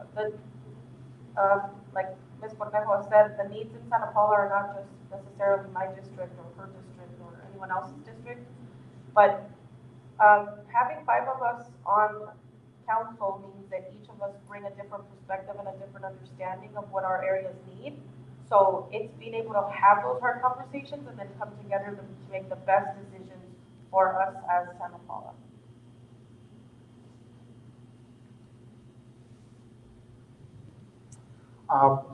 like Ms. Cornejo said, the needs in Santa Paula are not just necessarily my district or her district or anyone else's district, but having 5 of us on council means that each of us bring a different perspective and a different understanding of what our areas need. So it's being able to have those hard conversations and then come together to make the best decisions for us as Santa Paula.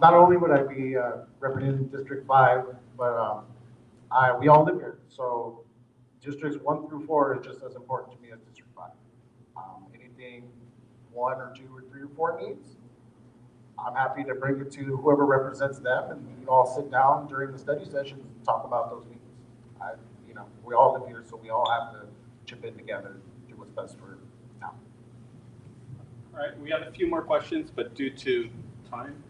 Not only would I be representing District 5, but we all live here. So districts 1 through 4 is just as important to me as District 5. Anything 1 or 2 or 3 or 4 needs, I'm happy to bring it to whoever represents them, and we can all sit down during the study sessions and talk about those needs. We all live here, so we all have to chip in together and do what's best for town. All right, we have a few more questions, but due to time,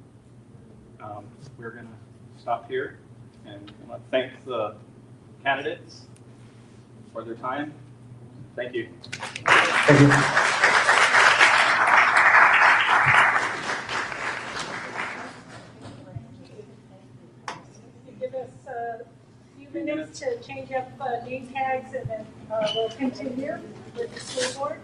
we're going to stop here. And I want to thank the candidates for their time. Thank you. Thank you. Give us a few minutes to change up name tags and then we'll continue with the school board.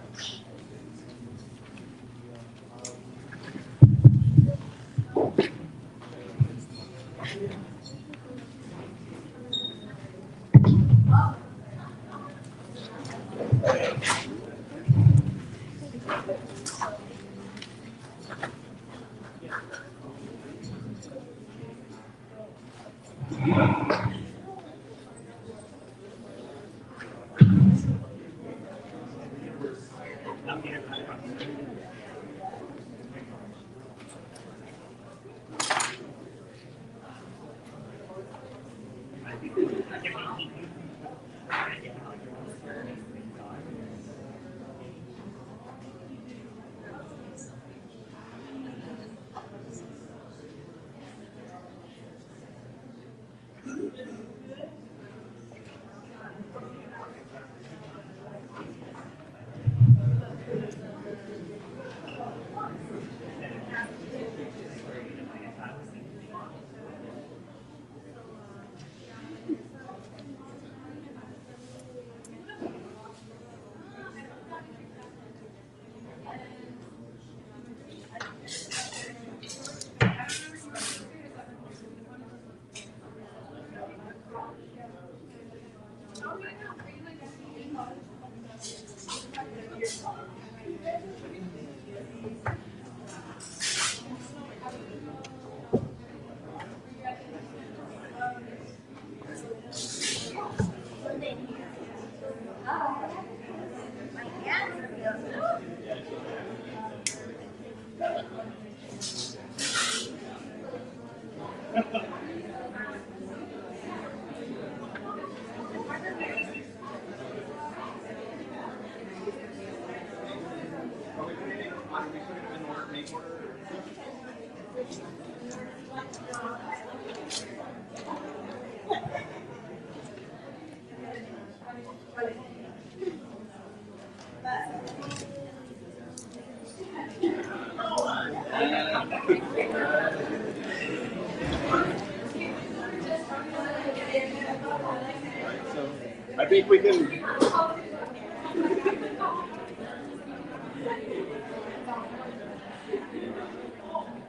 I think we can.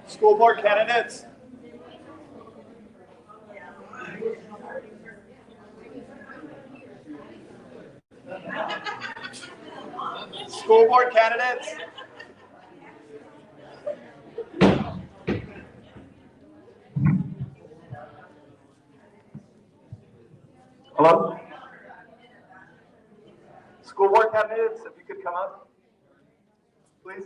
School board candidates. School board candidates. Hello? School board candidates, if you could come up, please.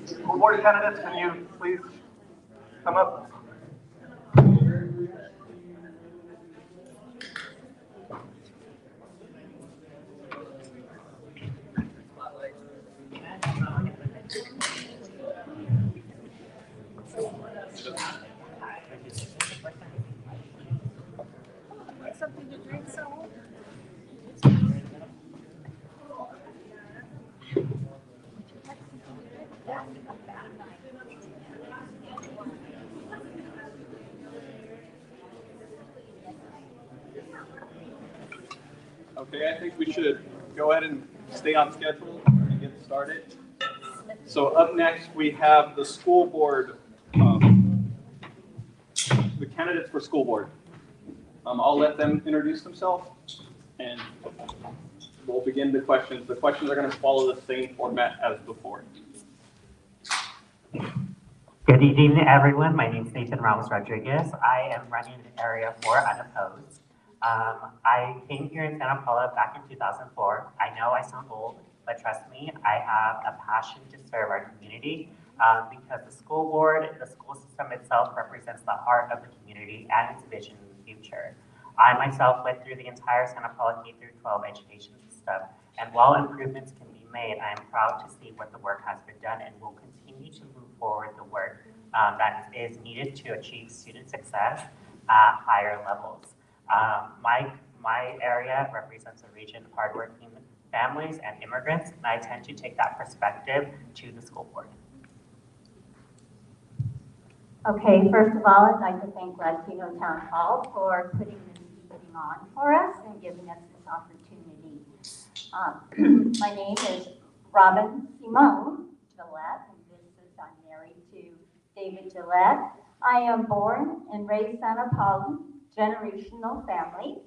School board candidates, can you please come up? Something to drink, so. Okay, I think we should go ahead and stay on schedule and get started. So up next, we have the school board the candidates for school board. I'll let them introduce themselves, and we'll begin the questions. The questions are going to follow the same format as before. Good evening, everyone. My name is Nathan Ramos Rodriguez. I am running in Area 4 unopposed. I came here in Santa Paula back in 2004. I know I sound old, but trust me, I have a passion to serve our community because the school board, the school system itself represents the heart of the community and its vision in the future. I myself went through the entire Santa Paula K-12 education system, and while improvements can be made, I am proud to see what the work has been done and will continue to move forward the work that is needed to achieve student success at higher levels. My area represents a region of hardworking families and immigrants, and I tend to take that perspective to the school board. Okay, first of all, I'd like to thank Latino Town Hall for putting this evening on for us and giving us this opportunity. My name is Robin Simone Gillette, and this is, I'm married to David Gillette. I am born and raised Santa Paula, generational family,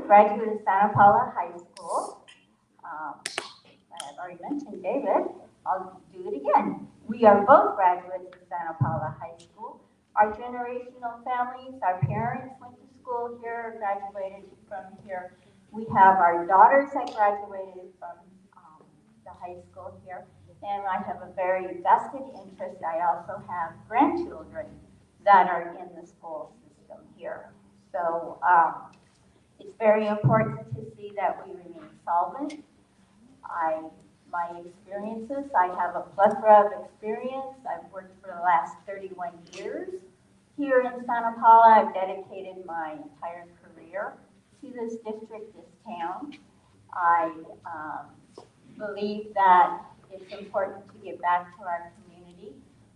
graduate of Santa Paula High School. I've already mentioned David, I'll do it again. We are both graduates of Santa Paula High School. Our generational families, our parents went to school here, graduated from here. We have our daughters that graduated from the high school here. And I have a very vested interest. I also have grandchildren that are in the school system here. So it's very important to see that we remain solvent. My experiences, I have a plethora of experience. I've worked for the last 31 years here in Santa Paula. I've dedicated my entire career to this district, this town. I believe that it's important to give back to our community.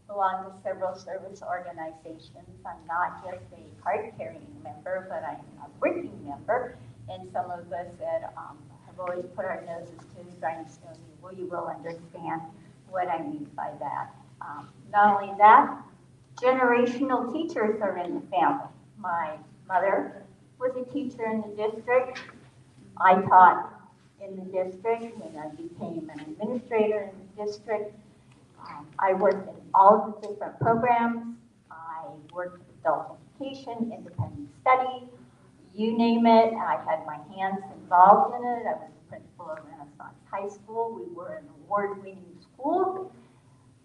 Belong to several service organizations. I'm not just a card-carrying member, but I'm a working member. And some of us that have always put our noses to the grindstone, you will understand what I mean by that. Not only that, generational teachers are in the family. My mother was a teacher in the district. I taught in the district when I became an administrator in the district. I worked in all of the different programs. I worked with adult education, independent study, you name it. I had my hands involved in it. I was the principal of Renaissance High School. We were an award-winning school.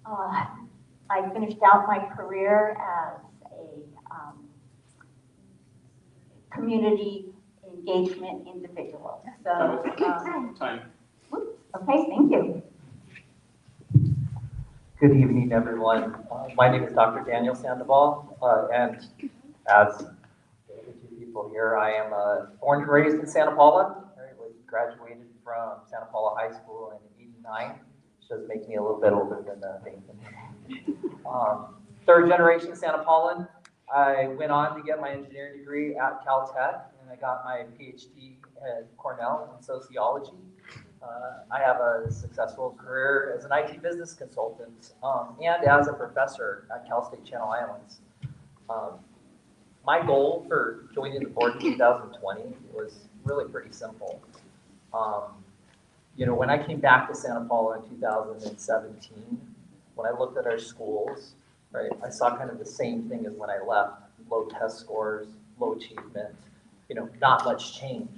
I finished out my career as a community engagement individual. So, Time. Okay, thank you. Good evening, everyone. My name is Dr. Daniel Sandoval, and as the two people here, I am born and raised in Santa Paula. I graduated from Santa Paula High School in '89, which does make me a little bit older than Nathan. Third generation Santa Paulan. I went on to get my engineering degree at Caltech, and I got my PhD at Cornell in sociology. I have a successful career as an IT business consultant and as a professor at Cal State Channel Islands. My goal for joining the board in 2020 was really pretty simple. When I came back to Santa Paula in 2017, when I looked at our schools, right, I saw kind of the same thing as when I left: low test scores, low achievement, not much change.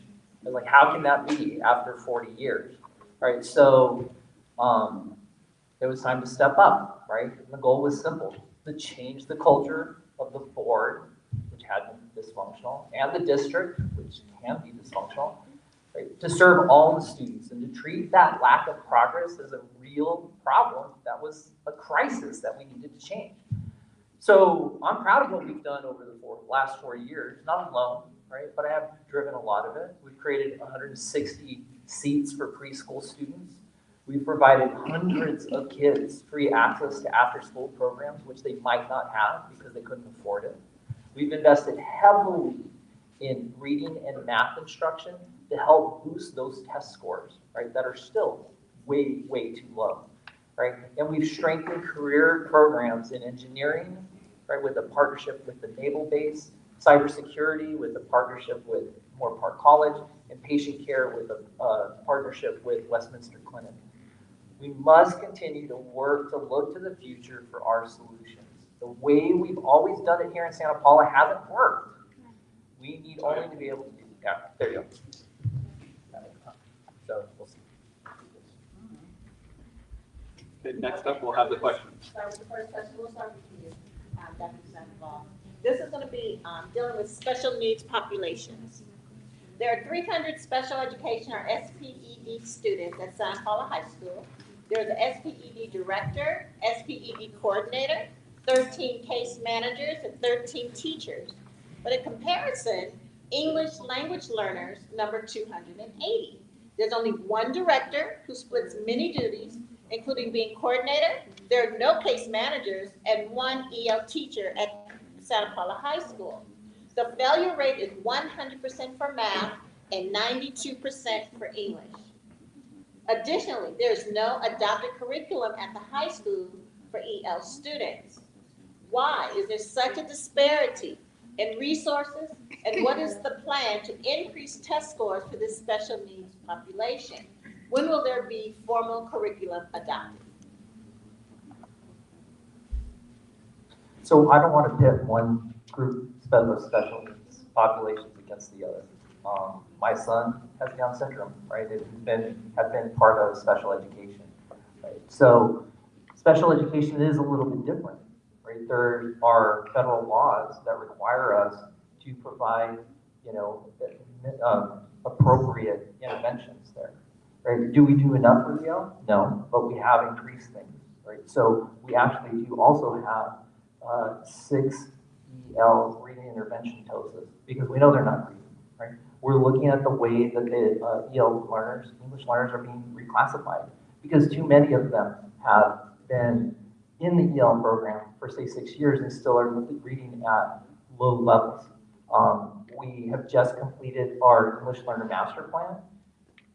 I was like, how can that be after 40 years, right? So it was time to step up, right? And the goal was simple: to change the culture of the board, which had been dysfunctional, and the district, which can be dysfunctional, right? To serve all the students and to treat that lack of progress as a real problem that was a crisis that we needed to change. So I'm proud of what we've done over the last 4 years, not alone, right? But I have driven a lot of it. We've created 160 seats for preschool students. We've provided hundreds of kids free access to after-school programs, which they might not have because they couldn't afford it. We've invested heavily in reading and math instruction to help boost those test scores, right, that are still way, way too low, right? And we've strengthened career programs in engineering, right, with a partnership with the Naval Base cybersecurity with a partnership with Moore Park College, and patient care with a partnership with Westminster Clinic. We must continue to work to look to the future for our solutions. The way we've always done it here in Santa Paula hasn't worked. We need only to be able to do, yeah, there you go. So we'll see. Okay, next up, we'll have the questions. Start with the first question, we'll start with you, Dr. Sandoval. This is gonna be, dealing with special needs populations. There are 300 special education or SPED students at Santa Paula High School. There's an SPED director, SPED coordinator, 13 case managers, and 13 teachers. But in comparison, English language learners number 280. There's only one director who splits many duties, including being coordinator. There are no case managers and one EL teacher at Santa Paula High School. The failure rate is 100% for math and 92% for English. Additionally, there's no adopted curriculum at the high school for EL students. Why is there such a disparity in resources, and what is the plan to increase test scores for this special needs population? When will there be formal curriculum adopted? So I don't want to pit one group of special needs populations against the other. My son has Down syndrome, right? Have been part of special education, right? So special education is a little bit different, right? There are federal laws that require us to provide, appropriate interventions there, right? Do we do enough for EL? No, but we have increased things, right? So we actually do also have 6 EL reading intervention TOSAs because we know they're not reading, right? We're looking at the way that the EL learners, English learners, are being reclassified because too many of them have been in the EL program for say 6 years and still are reading at low levels. We have just completed our English Learner Master Plan.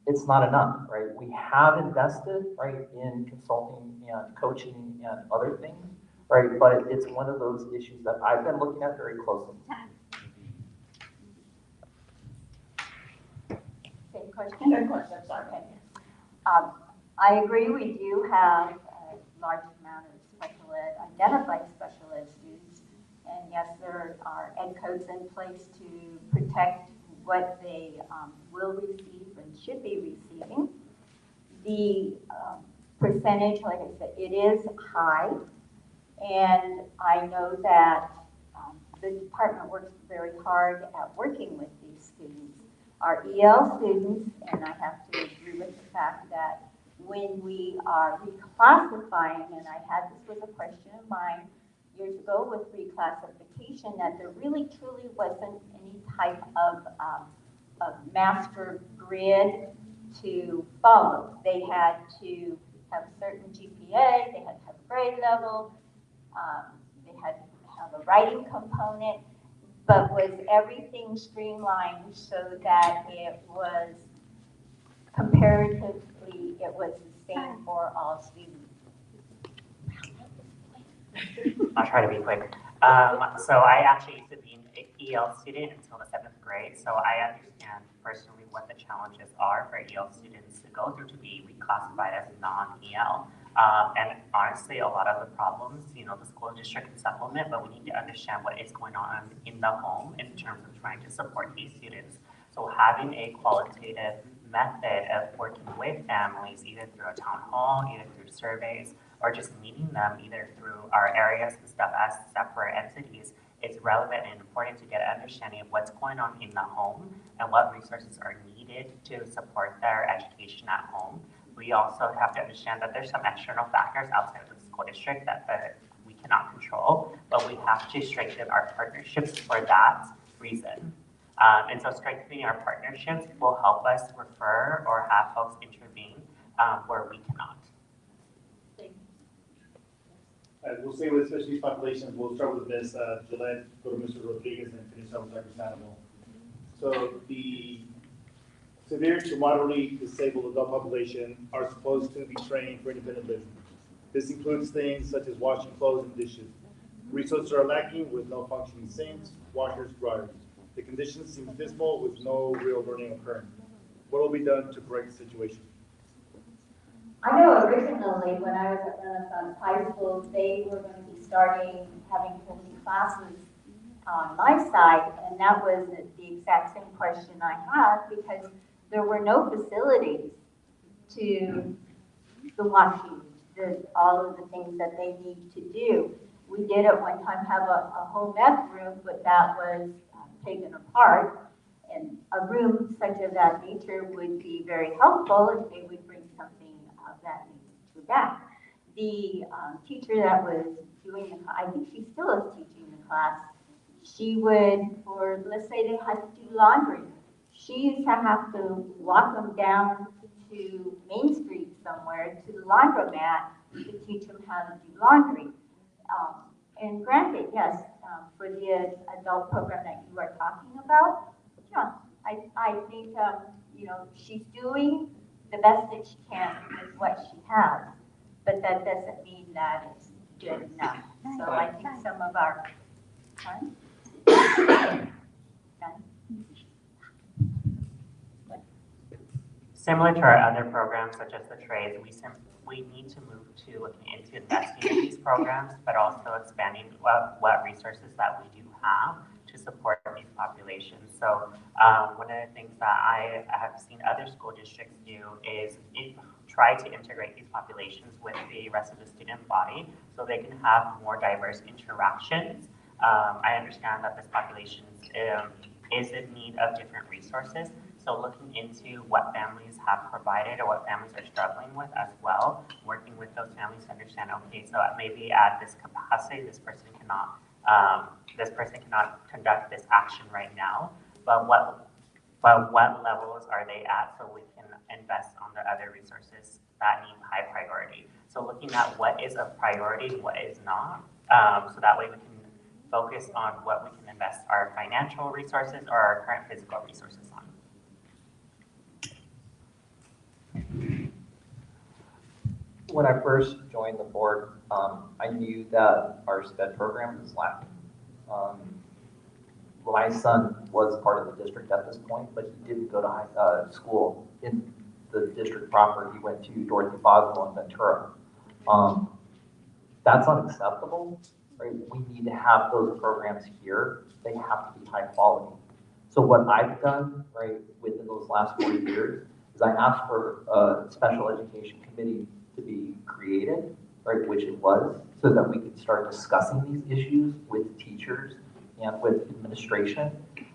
It's not enough, right? We have invested, right, in consulting and coaching and other things, right? But it's one of those issues that I've been looking at very closely. Same question? Third question, I'm sorry. Okay. I agree, we do have a large amount of special ed, identified special ed students. And yes, there are ed codes in place to protect what they will receive and should be receiving. The percentage, like I said, it is high. And I know that the department works very hard at working with these students. Our EL students, and I have to agree with the fact that when we are reclassifying, and this was a question of mine years ago with reclassification, that there really truly wasn't any type of master grid to follow. They had to have a certain GPA, they had to have a grade level, they had to have a writing component, but was everything streamlined so that it was comparatively, it was the same for all students? I'll try to be quick. So I actually used to be an EL student until the 7th grade, so I understand personally what the challenges are for EL students to go through to be reclassified as non-EL. And honestly, a lot of the problems, the school district can supplement, but we need to understand what is going on in the home in terms of trying to support these students. So having a qualitative method of working with families, either through a town hall, either through surveys, or just meeting them either through our areas and stuff as separate entities, it's relevant and important to get an understanding of what's going on in the home and what resources are needed to support their education at home. We also have to understand that there's some external factors outside of the school district that we cannot control, but we have to strengthen our partnerships for that reason. And so strengthening our partnerships will help us refer or have folks intervene where we cannot. We'll stay with special needs populations. We'll start with Ms. Gillette, go to Mr. Rodriguez, and finish up with Dr. Sandoval. So the severe to moderately disabled adult population are supposed to be trained for independent living. This includes things such as washing clothes and dishes. Resources are lacking with no functioning sinks, washers, dryers. The conditions seem dismal with no real learning occurring. What will be done to correct the situation? I know originally when I was at Renaissance High School, they were going to be starting having holding classes on my side, and that was the exact same question I had because there were no facilities to the washing, all of the things that they need to do. We did at one time have a home ec room, but that was taken apart. And a room such of that nature would be very helpful if they would bring something of that nature back. The teacher that was doing the, I think she still is teaching the class, she would, or let's say they had to do laundry, she used to have to walk them down to Main Street somewhere to the laundromat to teach them how to do laundry. And granted, yes, for the adult program that you are talking about, yeah, I think, you know, she's doing the best that she can with what she has, but that doesn't mean that it's good enough. So I think some of our, Similar to our other programs, such as the trades, we need to move to looking into investing in these programs, but also expanding what resources that we do have to support these populations. So one of the things that I have seen other school districts do is try to integrate these populations with the rest of the student body so they can have more diverse interactions. I understand that this population is in need of different resources. So looking into what families have provided or what families are struggling with as well, working with those families to understand, okay, so maybe at this capacity, this person cannot conduct this action right now, but what levels are they at so we can invest on the other resources that need high priority. So looking at what is a priority, what is not, so that way we can focus on what we can invest our financial resources or our current physical resources on. When I first joined the board, I knew that our SPED program was lacking. My son was part of the district at this point, but he didn't go to school in the district proper. He went to Dorothy Boswell in Ventura. That's unacceptable, right? We need to have those programs here. They have to be high quality. So what I've done, right, within those last 4 years is I asked for a special education committee to be created, right, which it was, so that we could start discussing these issues with teachers and with administration.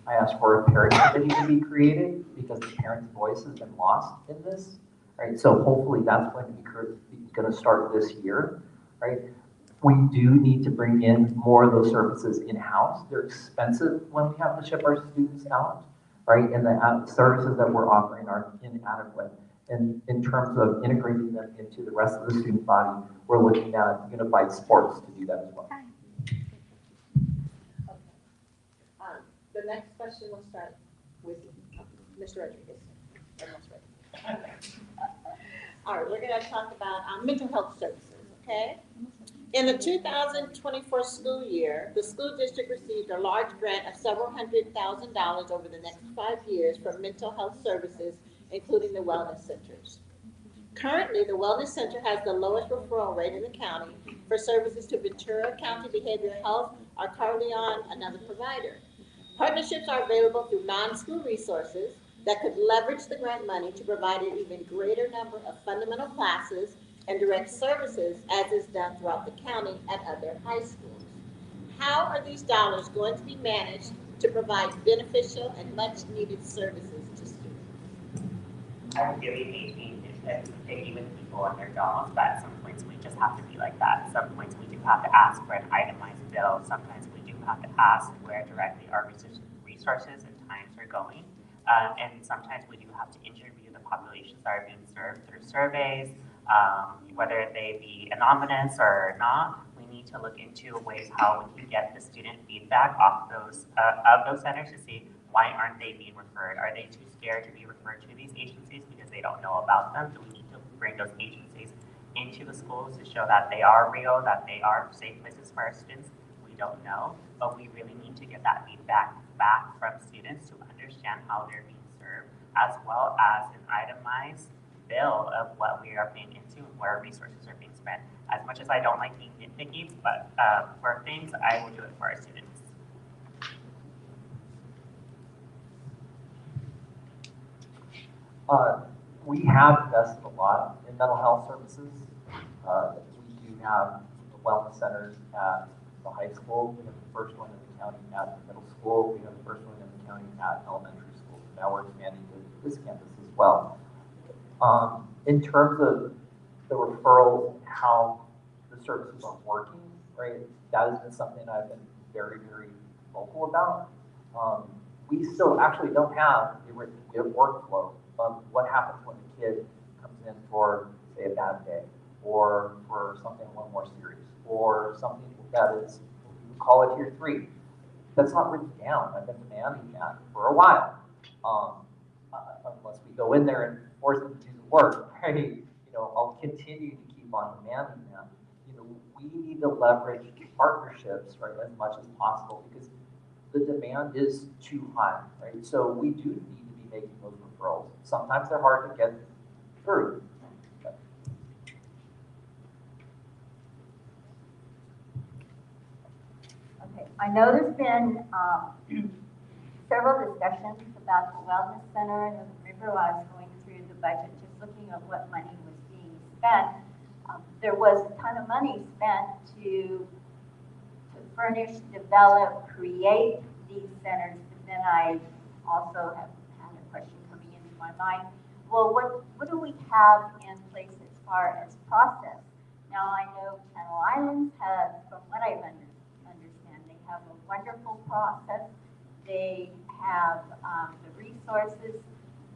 I asked for a parent committee to be created because the parents' voice has been lost in this, right? So hopefully that's going to start this year, right? We do need to bring in more of those services in-house. They're expensive when we have to ship our students out, right? And the services that we're offering are inadequate. And in terms of integrating them into the rest of the student body, we're looking at unified sports to do that as well. The next question will start with Mr. Rodriguez. Almost ready. All right, we're going to talk about mental health services, okay? In the 2024 school year, the school district received a large grant of several $100,000 over the next 5 years for mental health services, including the wellness centers. Currently, the wellness center has the lowest referral rate in the county for services to Ventura County Behavioral Health or Carleon, another provider. Partnerships are available through non-school resources that could leverage the grant money to provide an even greater number of fundamental classes and direct services as is done throughout the county at other high schools. How are these dollars going to be managed to provide beneficial and much needed services to students? I really hate being picky with people and their jobs, but at some points we just have to be like that. At some points we do have to ask for an itemized bill. Sometimes we do have to ask where directly our resources and times are going. And sometimes we do have to interview the populations that are being served through surveys, whether they be anonymous or not. We need to look into ways how we can get the student feedback off those centers to see why aren't they being referred. Are they too scared to be referred to these agencies because they don't know about them? Do we need to bring those agencies into the schools to show that they are real, that they are safe places for our students? We don't know, but we really need to get that feedback back from students to understand how they're being served, as well as an itemized bill of what we are paying into and where resources are being spent. As much as I don't like being nitpicky, but for things, I will do it for our students. We have invested a lot in mental health services. We do have the wellness centers at the high school. We have the first one in the county at the middle school. We have the first one in the county at elementary school. Now we're expanding to this campus as well. In terms of the referrals and how the services are working, right? That has been something I've been very, very vocal about. We still actually don't have a workflow of what happens when a kid comes in for, say, a bad day, or for something a little more serious, or something that is, we call it tier 3. That's not written down. I've been demanding that for a while. Unless we go in there and force them to do the work, right? You know, I'll continue to keep on demanding them. You know, we need to leverage partnerships, right, as much as possible, because the demand is too high, right? So we do need to be making those referrals. Sometimes they're hard to get through. Okay, I know there's been several discussions about the wellness center, and I remember while I was going through the budget, just looking at what money was being spent. There was a ton of money spent to furnish, develop, create these centers, but then I also have had a question coming into my mind. Well, what do we have in place as far as process? Now, I know Channel Islands has, from what I understand, they have a wonderful process. They have the resources,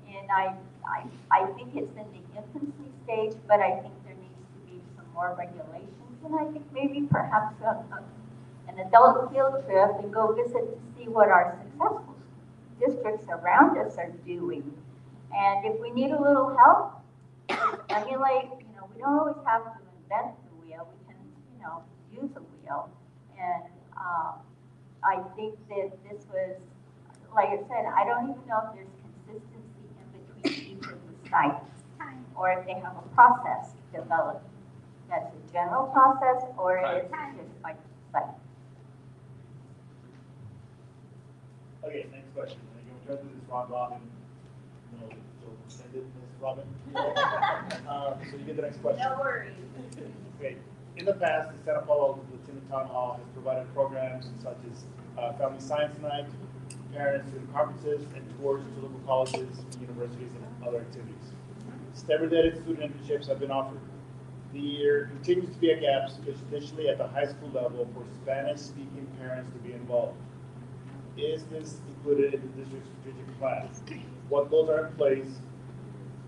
and I think it's in the infancy stage, but I think there needs to be some more regulations, and I think maybe perhaps an adult field trip and go visit to see what our successful districts around us are doing. And if we need a little help, emulate, you know, we don't always have to invent the wheel, we can, you know, use a wheel. And I think that this was, like I said, I don't even know if there's consistency in between each of the sites, or if they have a process developed that's a general process, or is it just like site. Okay, next question. And you'll try to do this round robin. No, so send it, Ms. Robin. So you get the next question. No worries. Okay. In the past, the Santa Paula Lieutenant Town Hall has provided programs such as Family Science Night, parents student conferences, and tours to local colleges, universities, and other activities. STEM-related student internships have been offered. There continues to be a gap, especially at the high school level, for Spanish-speaking parents to be involved. Is this included in the district's strategic plan? What goals are in place,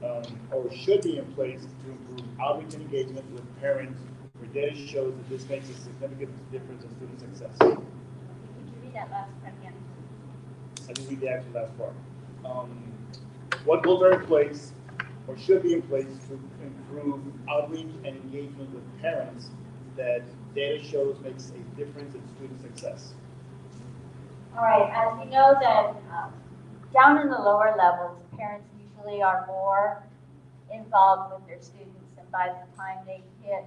or should be in place to improve outreach and engagement with parents, where data shows that this makes a significant difference in student success? Could you read that last part again? I didn't read the actual last part. What goals are in place, or should be in place to improve outreach and engagement with parents that data shows makes a difference in student success? All right, as you know that down in the lower levels, parents usually are more involved with their students, and by the time they hit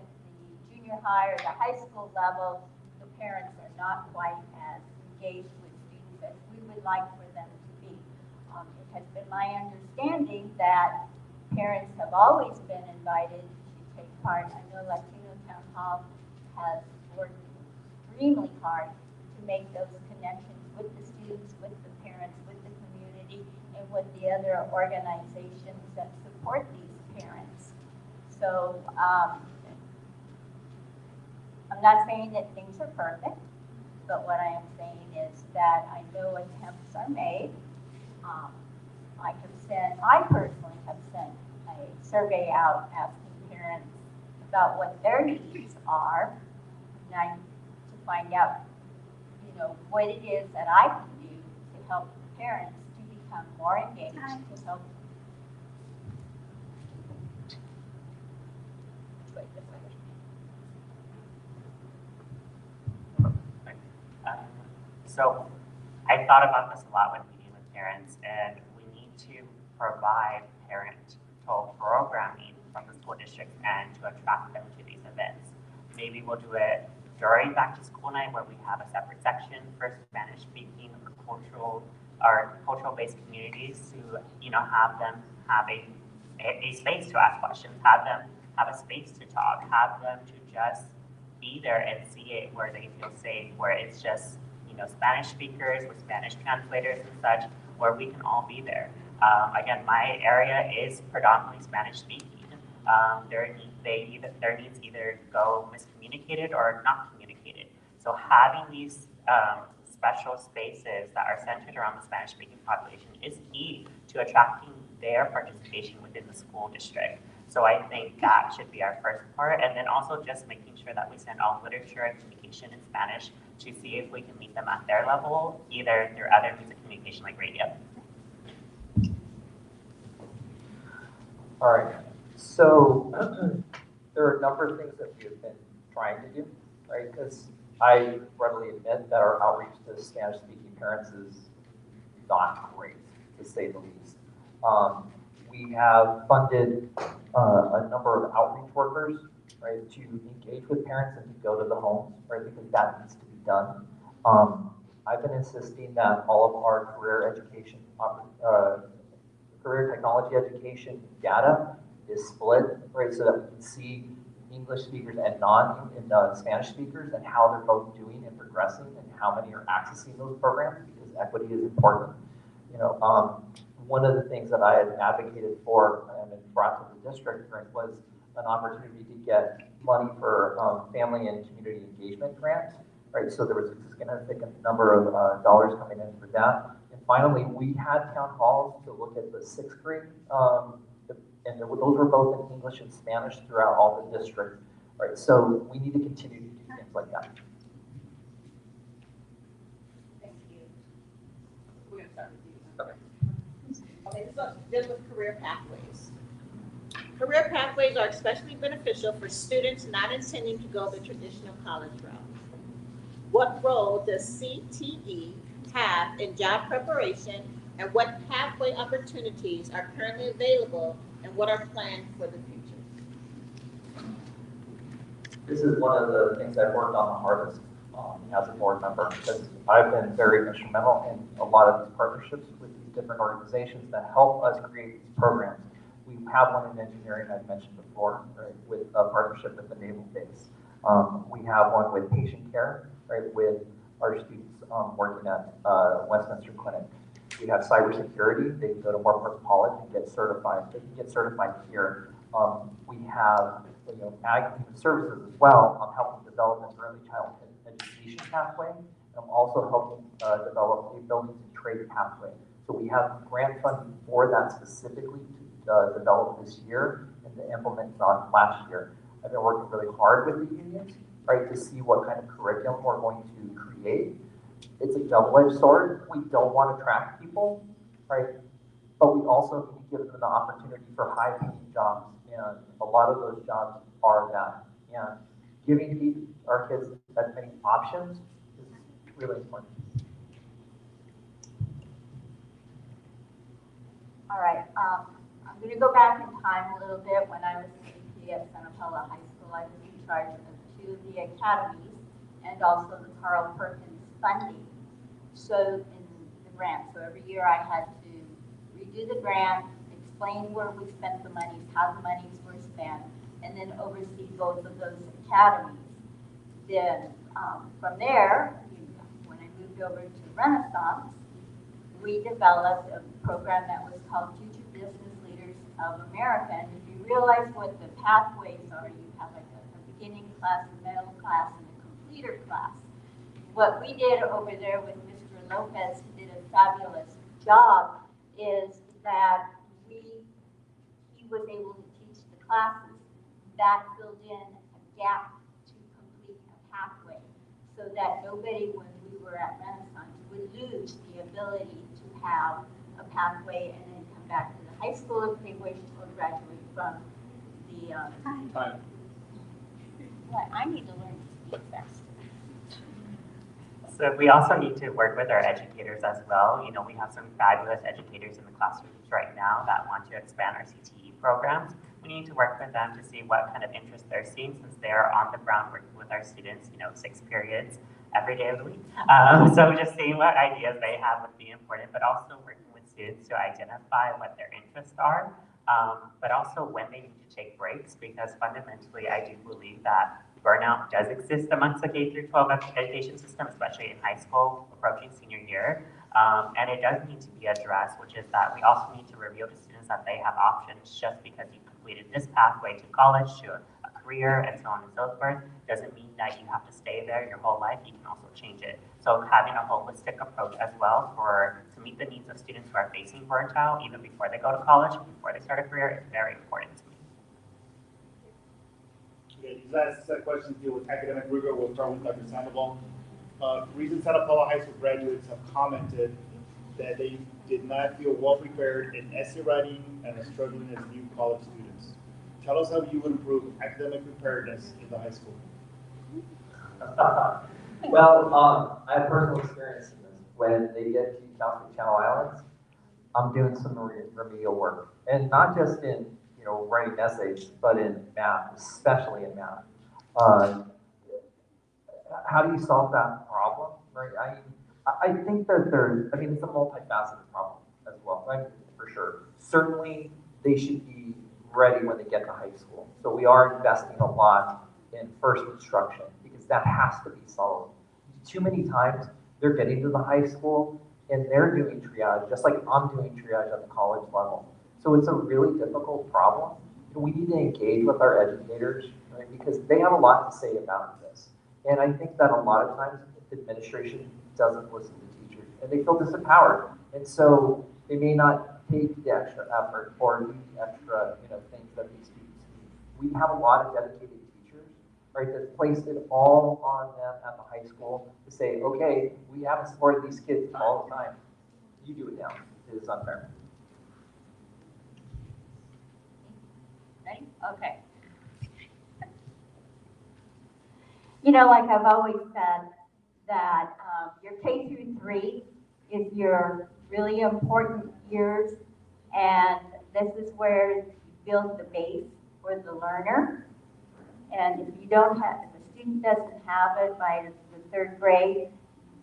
the junior high or the high school level, the parents are not quite as engaged with students as we would like for them to be. It has been my understanding that parents have always been invited to take part. I know Latino Town Hall has worked extremely hard to make those connections with the students, with the parents, with the community, and with the other organizations that support these parents. So I'm not saying that things are perfect, but what I am saying is that I know attempts are made. I personally have sent a survey out asking parents about what their needs are, and to find out, you know, what it is that I can do to help parents to become more engaged, to help. So I thought about this a lot when meeting with parents, and we need to provide parental programming from the school district and to attract them to these events. Maybe we'll do it during back to school night where we have a separate section for Spanish speaking cultural-based communities to, have them have a space to ask questions, have them have a space to talk, have them to just be there and see it where they feel safe, where it's just, Spanish speakers with Spanish translators and such, where we can all be there. Again, my area is predominantly Spanish speaking. Their needs either go miscommunicated or not communicated. So having these special spaces that are centered around the Spanish speaking population is key to attracting their participation within the school district. So I think that should be our first part. And then also just making sure that we send all literature and communication in Spanish to see if we can meet them at their level, either through other means of communication like radio. All right, so there are a number of things that we have been trying to do, right? Because I readily admit that our outreach to Spanish-speaking parents is not great, to say the least. We have funded a number of outreach workers, right, to engage with parents and to go to the homes, right, because that needs to be done. I've been insisting that all of our career education, career technology education data is split, right, so that we can see English speakers and Spanish speakers and how they're both doing and progressing and how many are accessing those programs, because equity is important. One of the things that I had advocated for and brought to the district, right, was an opportunity to get money for family and community engagement grants, right? So there was a significant number of dollars coming in for that. And finally, we had town halls to look at the 6th grade, and those were both in English and Spanish throughout all the district, right? So we need to continue to do things like that. Thank you. We're gonna start with you. Okay, so this with career pathways. Career pathways are especially beneficial for students not intending to go the traditional college route. What role does CTE have in job preparation, and what pathway opportunities are currently available, and what are planned for the future? This is one of the things I've worked on the hardest as a board member, because I've been very instrumental in a lot of these partnerships with these different organizations that help us create these programs. We have one in engineering, I've mentioned before, right, with a partnership with the Naval Base. We have one with patient care, right, with our students working at Westminster Clinic. We have cybersecurity. They can go to Moorpark College and get certified. They can get certified here. We have ag human services as well. I'm helping develop an early childhood education pathway. I'm also helping develop a buildings and trade pathway. So we have grant funding for that specifically to develop this year and to implement on last year. I've been working really hard with the unions, right, to see what kind of curriculum we're going to create. It's a double-edged sword. We don't want to track people, right? But we also need to give them the opportunity for high-paying jobs, and a lot of those jobs are that. And giving our kids as many options is really important. All right, I'm going to go back in time a little bit. When I was an AP at Santa Paula High School, I was in charge of 2 of the academies and also the Carl Perkins funding. So in the grant, so every year I had to redo the grant, explain where we spent the monies, how the monies were spent, and then oversee both of those academies. Then from there, when I moved over to Renaissance, we developed a program that was called Future Business Leaders of America. And if you realize what the pathways are, you have like a beginning class, a middle class, and a completer class. What we did over there with Mr. Lopez, who did a fabulous job, is that he was able to teach the classes that filled in a gap to complete a pathway, so that nobody, when we were at Renaissance, would lose the ability to have a pathway and then come back to the high school if they wished or graduate from the Time. What, I need to learn to speak faster. So we also need to work with our educators as well. You know, we have some fabulous educators in the classrooms right now that want to expand our CTE programs. We need to work with them to see what kind of interest they're seeing since they're on the ground working with our students, you know, 6 periods every day of the week. So just seeing what ideas they have would be important, but also working with students to identify what their interests are, but also when they need to take breaks, because fundamentally I do believe that burnout does exist amongst the K through 12 education system, especially in high school, approaching senior year. And it does need to be addressed, which is that we also need to reveal to students that they have options. Just because you completed this pathway to college, to a career, and so on and so forth, doesn't mean that you have to stay there your whole life. You can also change it. So having a holistic approach as well to meet the needs of students who are facing burnout, even before they go to college, before they start a career, is very important to me. Okay, these last questions deal with academic rigor. We'll start with Dr. Sandoval. Recent Santa Paula High School graduates have commented that they did not feel well prepared in essay writing and are struggling as new college students. Tell us how you would improve academic preparedness in the high school. Well, I have personal experience in this. When they get to South Channel Islands, I'm doing some remedial work, and not just in writing essays, but in math, especially in math. How do you solve that problem, right? I think that it's a multifaceted problem as well, right? For sure. Certainly, they should be ready when they get to high school. So we are investing a lot in first instruction because that has to be solved. Too many times, they're getting to the high school and they're doing triage, just like I'm doing triage at the college level. So it's a really difficult problem. We need to engage with our educators, right? Because they have a lot to say about this. And I think that a lot of times administration doesn't listen to teachers and they feel disempowered. And so they may not take the extra effort or do the extra things that these students need. We have a lot of dedicated teachers, right, that place it all on them at the high school to say, okay, we haven't supported these kids all the time. You do it now. It is unfair. Ready? Okay. You know, like I've always said, that your K through 3 is your really important years, and this is where you build the base for the learner. And if you don't have, if the student doesn't have it by the 3rd grade,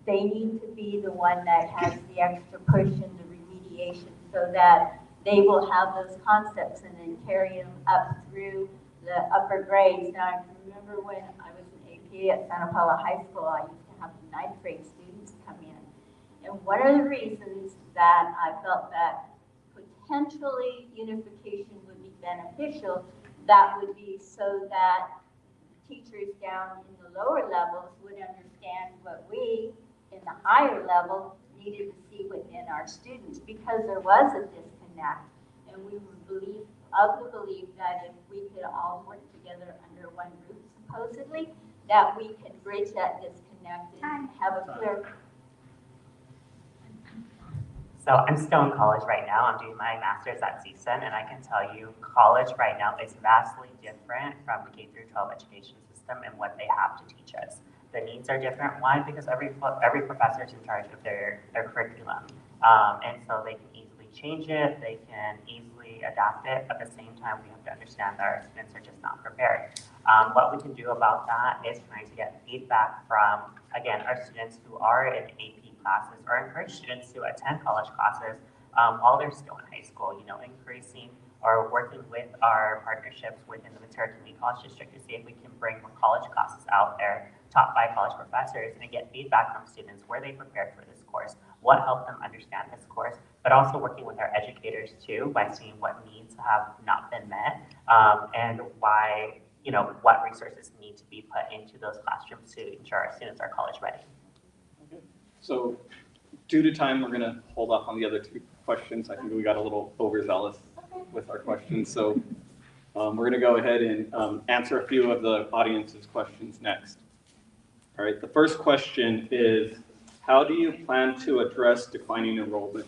they need to be the one that has the extra push and the remediation so that they will have those concepts and then carry them up through the upper grades. Now, I remember when I was an AP at Santa Paula High School, I used to have the 9th grade students come in. And one of the reasons that I felt that potentially unification would be beneficial, that would be so that teachers down in the lower levels would understand what we in the higher level needed to see within our students, because there was a disconnect. And we were of the belief that if we could all work together under one roof, supposedly, that we can bridge that disconnect and have a clear. So I'm still in college right now. I'm doing my master's at CSUN, and I can tell you college right now is vastly different from the K through 12 education system and what they have to teach us. The needs are different. Why? Because every professor is in charge of their curriculum. And so they can easily change it, they can easily adapt it. At the same time, we have to understand that our students are just not prepared. What we can do about that is trying to get feedback from, again, our students who are in AP classes, or encourage students to attend college classes while they're still in high school, increasing or working with our partnerships within the Ventura Community College District to see if we can bring more college classes out there taught by college professors and get feedback from students. Were they prepared for this course? What helped them understand this course? But also working with our educators too by seeing what needs have not been met and why, what resources need to be put into those classrooms to ensure our students are college ready. Okay. So due to time, we're going to hold off on the other 2 questions. I think we got a little overzealous with our questions. So we're going to go ahead and answer a few of the audience's questions next. All right, the first question is, how do you plan to address declining enrollment?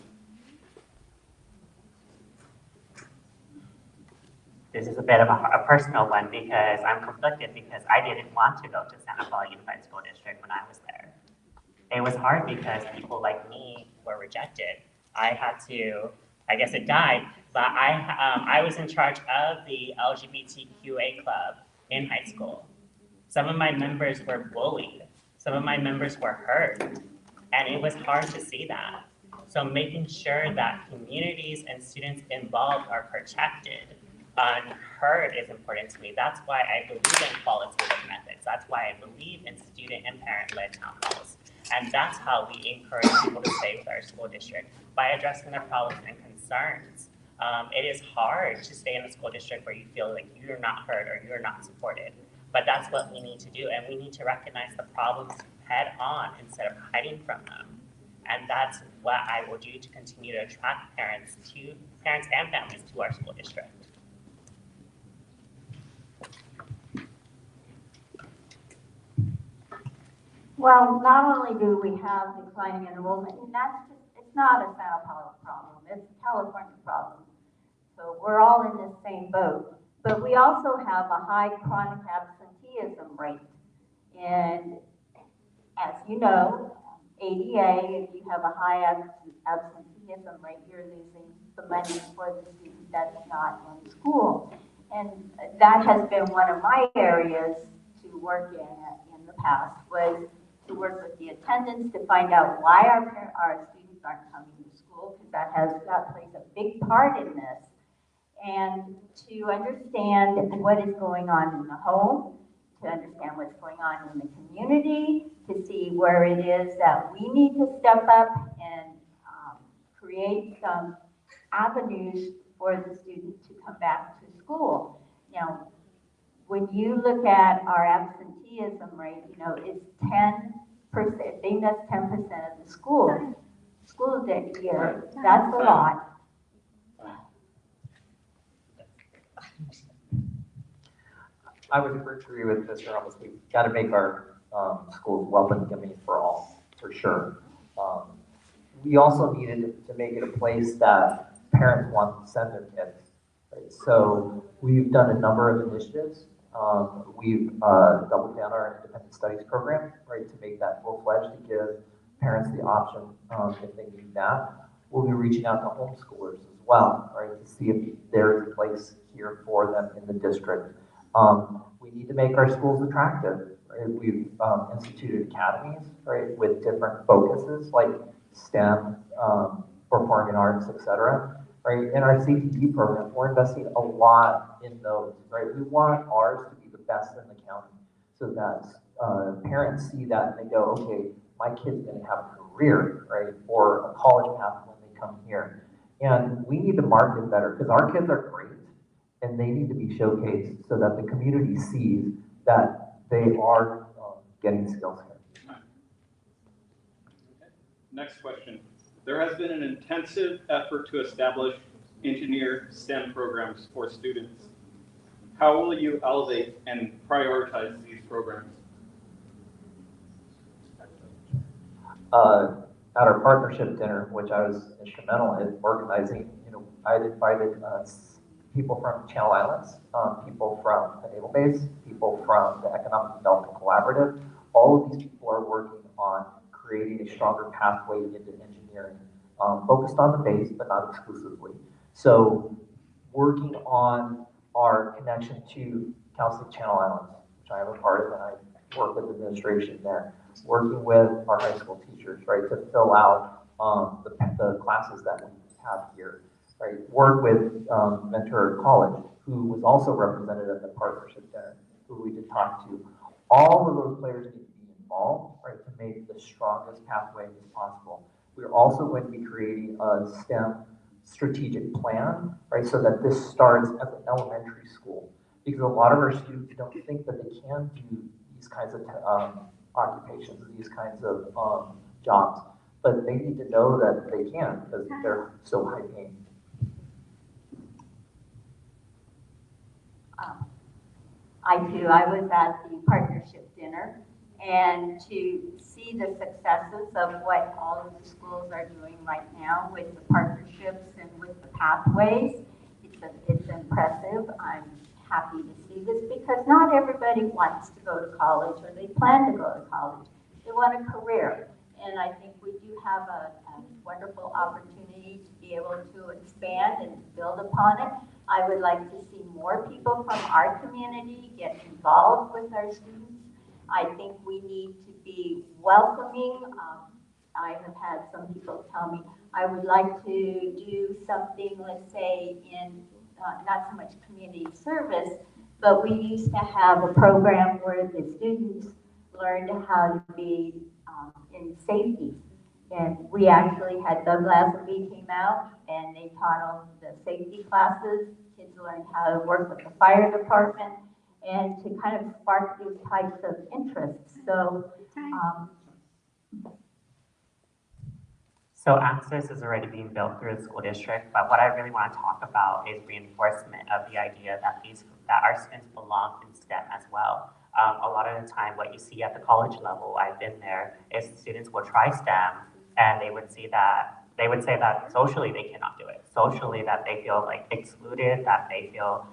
This is a bit of a personal one because I'm conflicted because I didn't want to go to Santa Paula Unified School District when I was there. It was hard because people like me were rejected. I had to, I guess it died, but I was in charge of the LGBTQA club in high school. Some of my members were bullied. Some of my members were hurt. And it was hard to see that. So making sure that communities and students involved are protected, unheard is important to me. That's why I believe in qualitative methods. That's why I believe in student and parent-led town halls. And that's how we encourage people to stay with our school district, by addressing their problems and concerns. It is hard to stay in a school district where you feel like you're not heard or you're not supported. But that's what we need to do, and we need to recognize the problems head on instead of hiding from them. And that's what I will do to continue to attract parents and families to our school district. Well, not only do we have declining enrollment, and it's not a Santa Paula problem, it's a California problem. So we're all in the same boat. But we also have a high chronic absenteeism rate. And as you know, ADA, if you have a high absenteeism rate, you're losing the money for the student that is not in school. And that has been one of my areas to work in the past, was to work with the attendants to find out why our students aren't coming to school, because that plays a big part in this. And to understand what is going on in the home, to understand what's going on in the community, to see where it is that we need to step up and create some avenues for the student to come back to school. Now, when you look at our absenteeism rate, it's 10%, being that's 10% of the school day year, that's a lot. I would agree with Mr. Ramos. We've got to make our schools welcoming for all, for sure. We also needed to make it a place that parents want to send their kids. Right? So we've done a number of initiatives. We've doubled down our independent studies program, right, to make that full-fledged, to give parents the option if they need that. We'll be reaching out to homeschoolers as well, right, to see if there is a place here for them in the district. We need to make our schools attractive. Right? We've instituted academies, right, with different focuses like STEM, performing arts, etc. Right? In our CTD program, we're investing a lot in those. Right? We want ours to be the best in the county, so that parents see that and they go, okay, my kid's going to have a career, right, or a college path when they come here. And we need to market better, because our kids are great. And they need to be showcased so that the community sees that they are getting skills here. Next question. There has been an intensive effort to establish engineer STEM programs for students. How will you elevate and prioritize these programs? At our partnership dinner, which I was instrumental in organizing, I invited people from Channel Islands, people from the Naval Base, people from the Economic Development Collaborative. All of these people are working on creating a stronger pathway into engineering, focused on the base, but not exclusively. So working on our connection to Cal State Channel Islands, which I am a part of, and I work with administration there, working with our high school teachers, right, to fill out the classes that we have here. Right, work with Ventura College, who was also represented at the partnership dinner, who we did talk to. All of those players need to be involved, right, to make the strongest pathway as possible. We're also going to be creating a STEM strategic plan, right, so that this starts at the elementary school, because a lot of our students don't think that they can do these kinds of occupations, these kinds of jobs, but they need to know that they can, because they're so high paying. I was at the partnership dinner, and to see the successes of what all of the schools are doing right now with the partnerships and with the pathways, it's impressive. I'm happy to see this, because not everybody wants to go to college or they plan to go to college. They want a career. and I think we do have a wonderful opportunity to be able to expand and build upon it. I would like to see more people from our community get involved with our students. I think we need to be welcoming. I have had some people tell me, I would like to do something, let's say, in not so much community service, but we used to have a program where the students learned how to be in safety. And we actually had Doug Lazenby came out and they taught on the safety classes. Kids learned how to work with the fire department and to kind of spark these types of interests. So Access is already being built through the school district, but what I really want to talk about is reinforcement of the idea that our students belong in STEM as well. A lot of the time, what you see at the college level, I've been there, is students will try STEM and they would say that socially they cannot do it. Socially that they feel like excluded, that they feel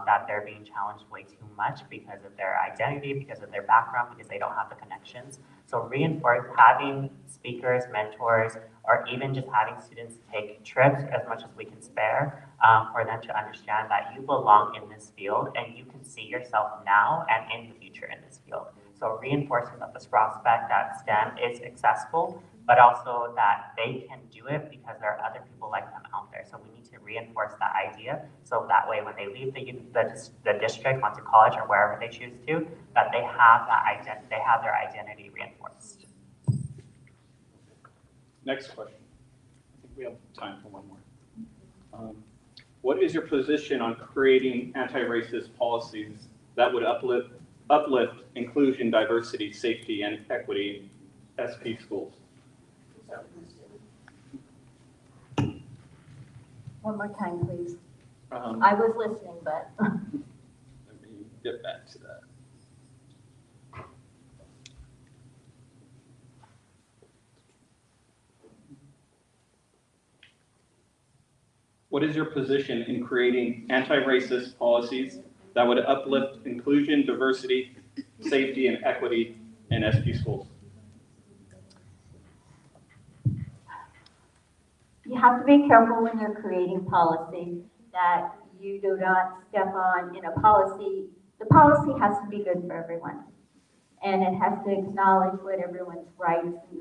that they're being challenged way too much because of their identity, because of their background, because they don't have the connections. So reinforce having speakers, mentors, or even just having students take trips as much as we can spare for them to understand that you belong in this field and you can see yourself now and in the future in this field. So reinforcing of this prospect that STEM is accessible, but also that they can do it because there are other people like them out there. So we need to reinforce that idea. So that way, when they leave the district, onto college or wherever they choose to, that they have that they have their identity reinforced. Next question. I think we have time for one more. What is your position on creating anti-racist policies that would uplift inclusion, diversity, safety, and equity in SP schools? One more time, please. Um, I was listening, but. Let me get back to that. What is your position in creating anti-racist policies that would uplift inclusion, diversity, safety, and equity in SP schools? You have to be careful when you're creating policy that you do not step on in a policy. The policy has to be good for everyone. And it has to acknowledge what everyone's rights and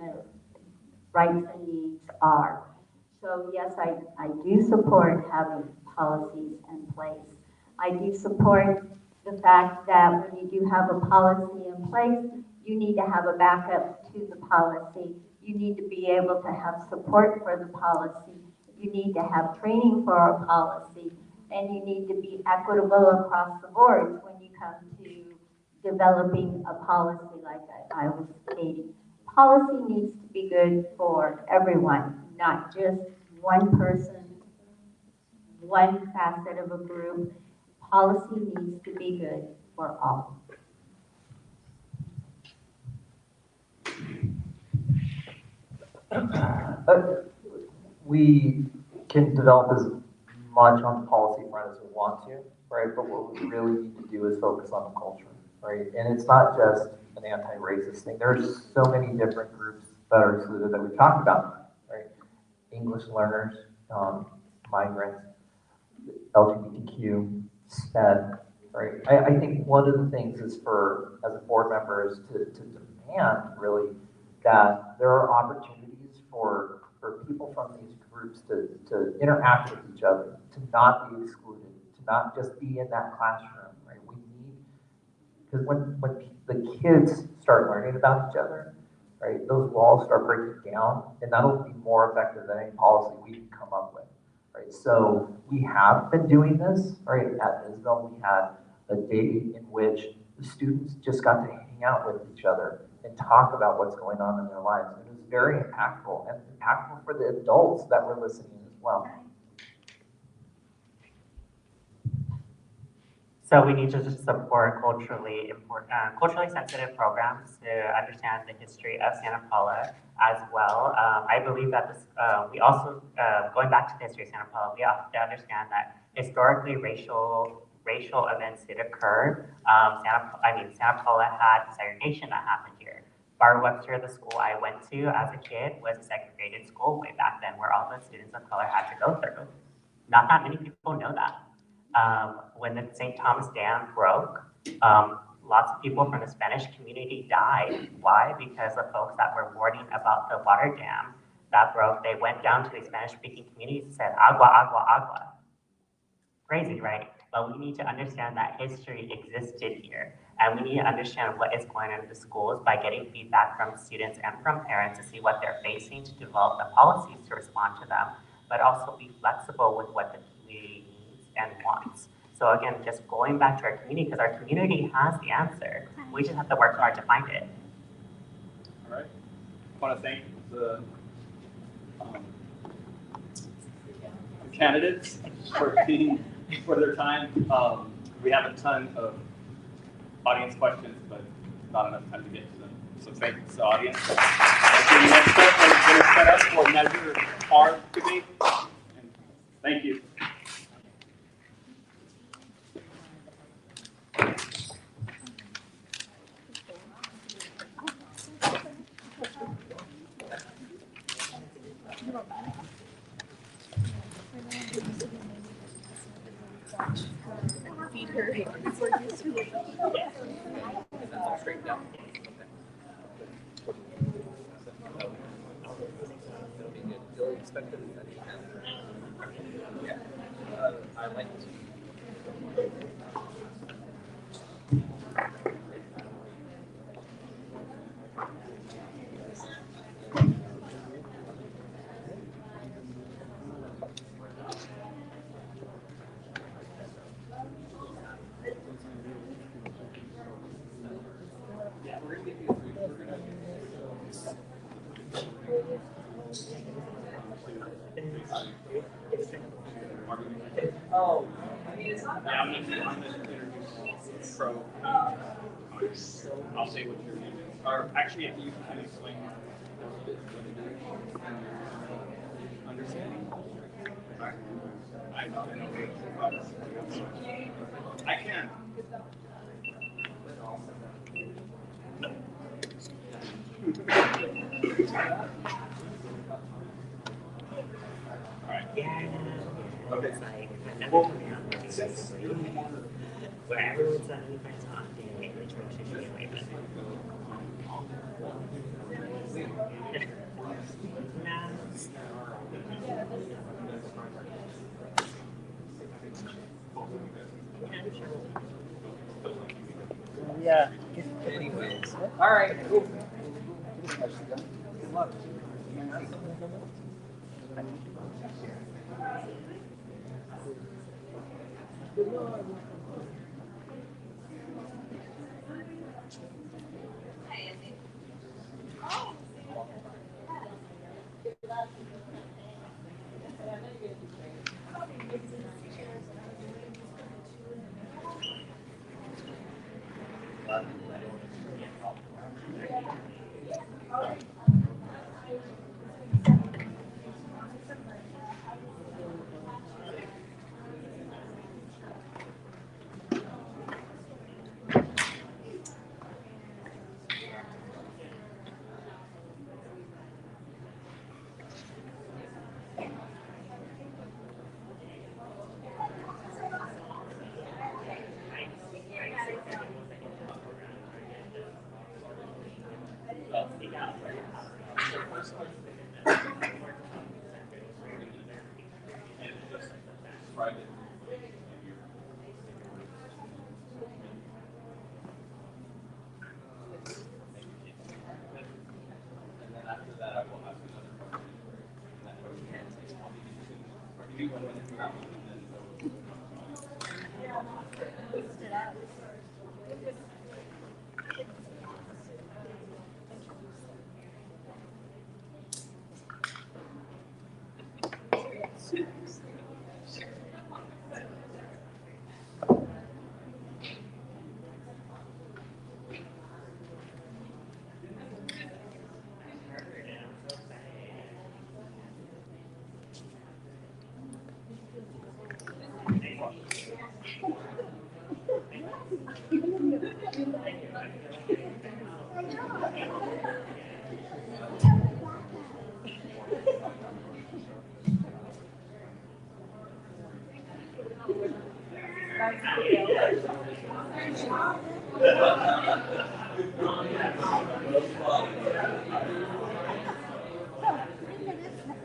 needs are. So yes, I do support having policies in place. I do support the fact that when you do have a policy in place, you need to have a backup to the policy. You need to be able to have support for the policy. You need to have training for a policy. And you need to be equitable across the board when you come to developing a policy like I was stating. Policy needs to be good for everyone, not just one person, one facet of a group. Policy needs to be good for all. We can develop as much on the policy front as we want to, right? But what we really need to do is focus on the culture, right? And it's not just an anti-racist thing. There's so many different groups that are excluded that we've talked about, right? English learners, migrants, LGBTQ, SPED, right? I think one of the things is for, as a board member, is to demand really that there are opportunities for people from these groups to interact with each other, to not be excluded, to not just be in that classroom, right? We need, because when the kids start learning about each other, right, those walls start breaking down, and that'll be more effective than any policy we can come up with, right? So we have been doing this, right? At Isabel, we had a day in which the students just got to hang out with each other and talk about what's going on in their lives. And it was very impactful, and impactful for the adults that were listening as well. So we need to just support culturally sensitive programs to understand the history of Santa Paula as well. I believe that this, we also, going back to the history of Santa Paula, we have to understand that historically racial events did occur. Santa Paula had segregation that happened here. Bar Webster, the school I went to as a kid, was a segregated school way back then where all the students of color had to go through. Not that many people know that. When the St. Thomas Dam broke, lots of people from the Spanish community died. Why? Because the folks that were warning about the water dam that broke, they went down to the Spanish-speaking communities and said, agua, agua, agua. Crazy, right? But we need to understand that history existed here. And we need to understand what is going on in the schools by getting feedback from students and from parents to see what they're facing, to develop the policies to respond to them, but also be flexible with what the community needs and wants. So again, just going back to our community, because our community has the answer. We just have to work hard to find it. All right. I want to thank the candidates for their time. We have a ton of audience questions, but not enough time to get to them. So thanks, the audience. Okay, next up, we're going to set up for Measure R debate. Thank you. I like Yeah, I'm going to introduce Pro. I'll say what your name is. Or actually, if you can explain understanding. All right. I can. All right. Yeah. Okay. It's like, Well, since you're where everyone's on defense on day, which one should be away with? Yeah. Anyways. All right. Cool. Good luck.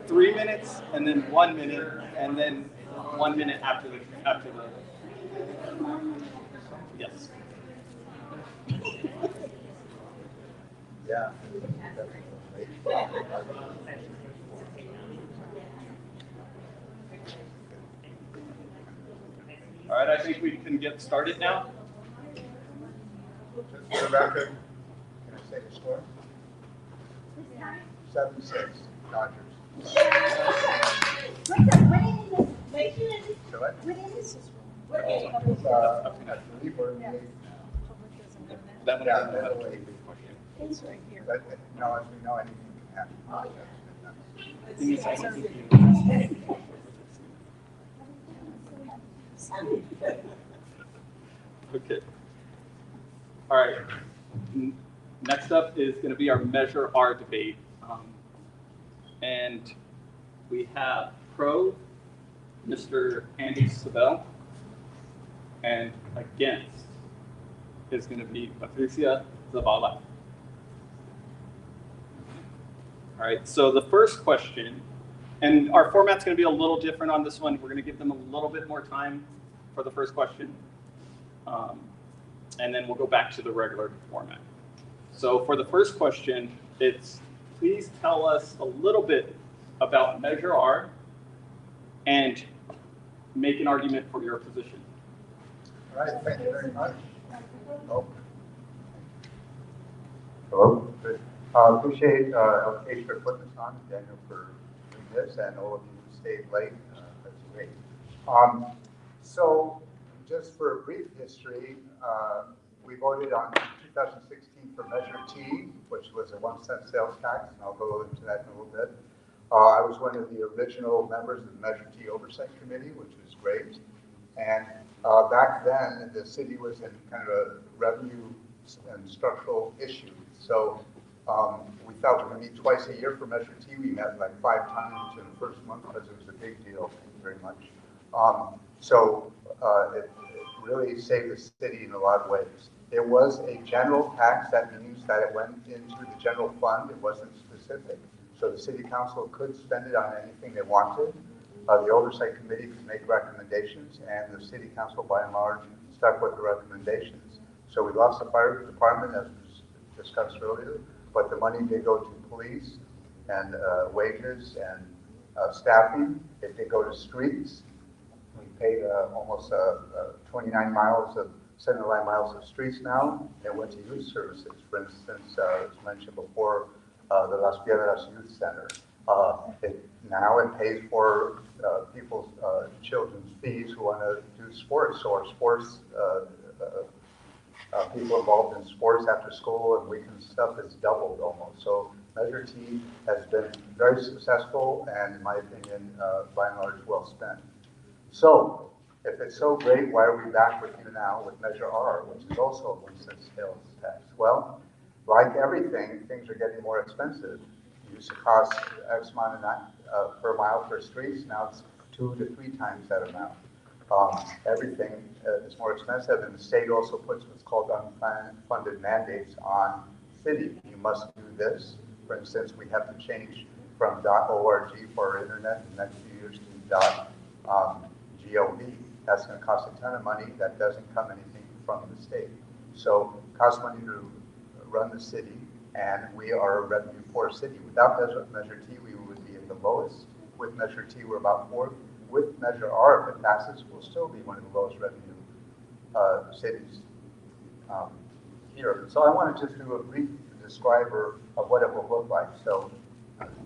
3 minutes, and then 1 minute, and then 1 minute after the, yes. Yeah. All right, I think we can get started now. Just for the record, can I say the score? 7-6, Dodgers. So what? I believe we're in the eighth now. That one. Yeah, I don't know how to middle do. eight. It's right here. But, no, as we know, anything can happen. Give me a second. Okay. All right. Next up is going to be our Measure R debate. And we have pro, Mr. Andy Sabel, and against is going to be Patricia Zavala. All right, so the first question, and our format's going to be a little different on this one. We're going to give them a little bit more time for the first question. And then we'll go back to the regular format. So for the first question, it's please tell us a little bit about Measure R and make an argument for your position. All right, thank you very much. Oh. Hello. Good. Appreciate LK for putting this on, Daniel for doing this, and all of you who stayed late. That's great. So just for a brief history, we voted on 2016 for Measure T, which was a 1-cent sales tax, and I'll go into that in a little bit. I was one of the original members of the Measure T Oversight Committee, which was great. And back then, the city was in kind of a revenue and structural issue. So we thought we were going to meet twice a year for Measure T. We met like 5 times in the first month because it was a big deal. Thank you very much. It really saved the city in a lot of ways. It was a general tax. That means that it went into the general fund. It wasn't specific. So the city council could spend it on anything they wanted. The oversight committee could make recommendations, and the city council, by and large, stuck with the recommendations. So we lost the fire department, as was discussed earlier, but the money did go to police and wages and staffing. It did go to streets. We paid almost 29 miles of 79 miles of streets now. It went to youth services. For instance, as mentioned before, the Las Piedras Youth Center. Now it pays for people's children's fees who want to do sports, or sports people involved in sports after school and weekend stuff is doubled almost. So Measure T has been very successful and, in my opinion, by and large, well spent. So if it's so great, why are we back with you now with Measure R, which is also a 1-cent sales tax? Well, like everything, things are getting more expensive. It used to cost X amount per mile for streets. Now it's 2 to 3 times that amount. Everything is more expensive, and the state also puts what's called unfunded mandates on city. You must do this. For instance, we have to change from .org for our internet in the next few years to .gov. That's going to cost a ton of money. That doesn't come anything from the state. So it costs money to run the city, and we are a revenue poor city. Without Measure T, we would be at the lowest. With Measure T, we're about 4th. With Measure R, if it passes, we'll still be one of the lowest revenue cities here. So I want to just do a brief describer of what it will look like. So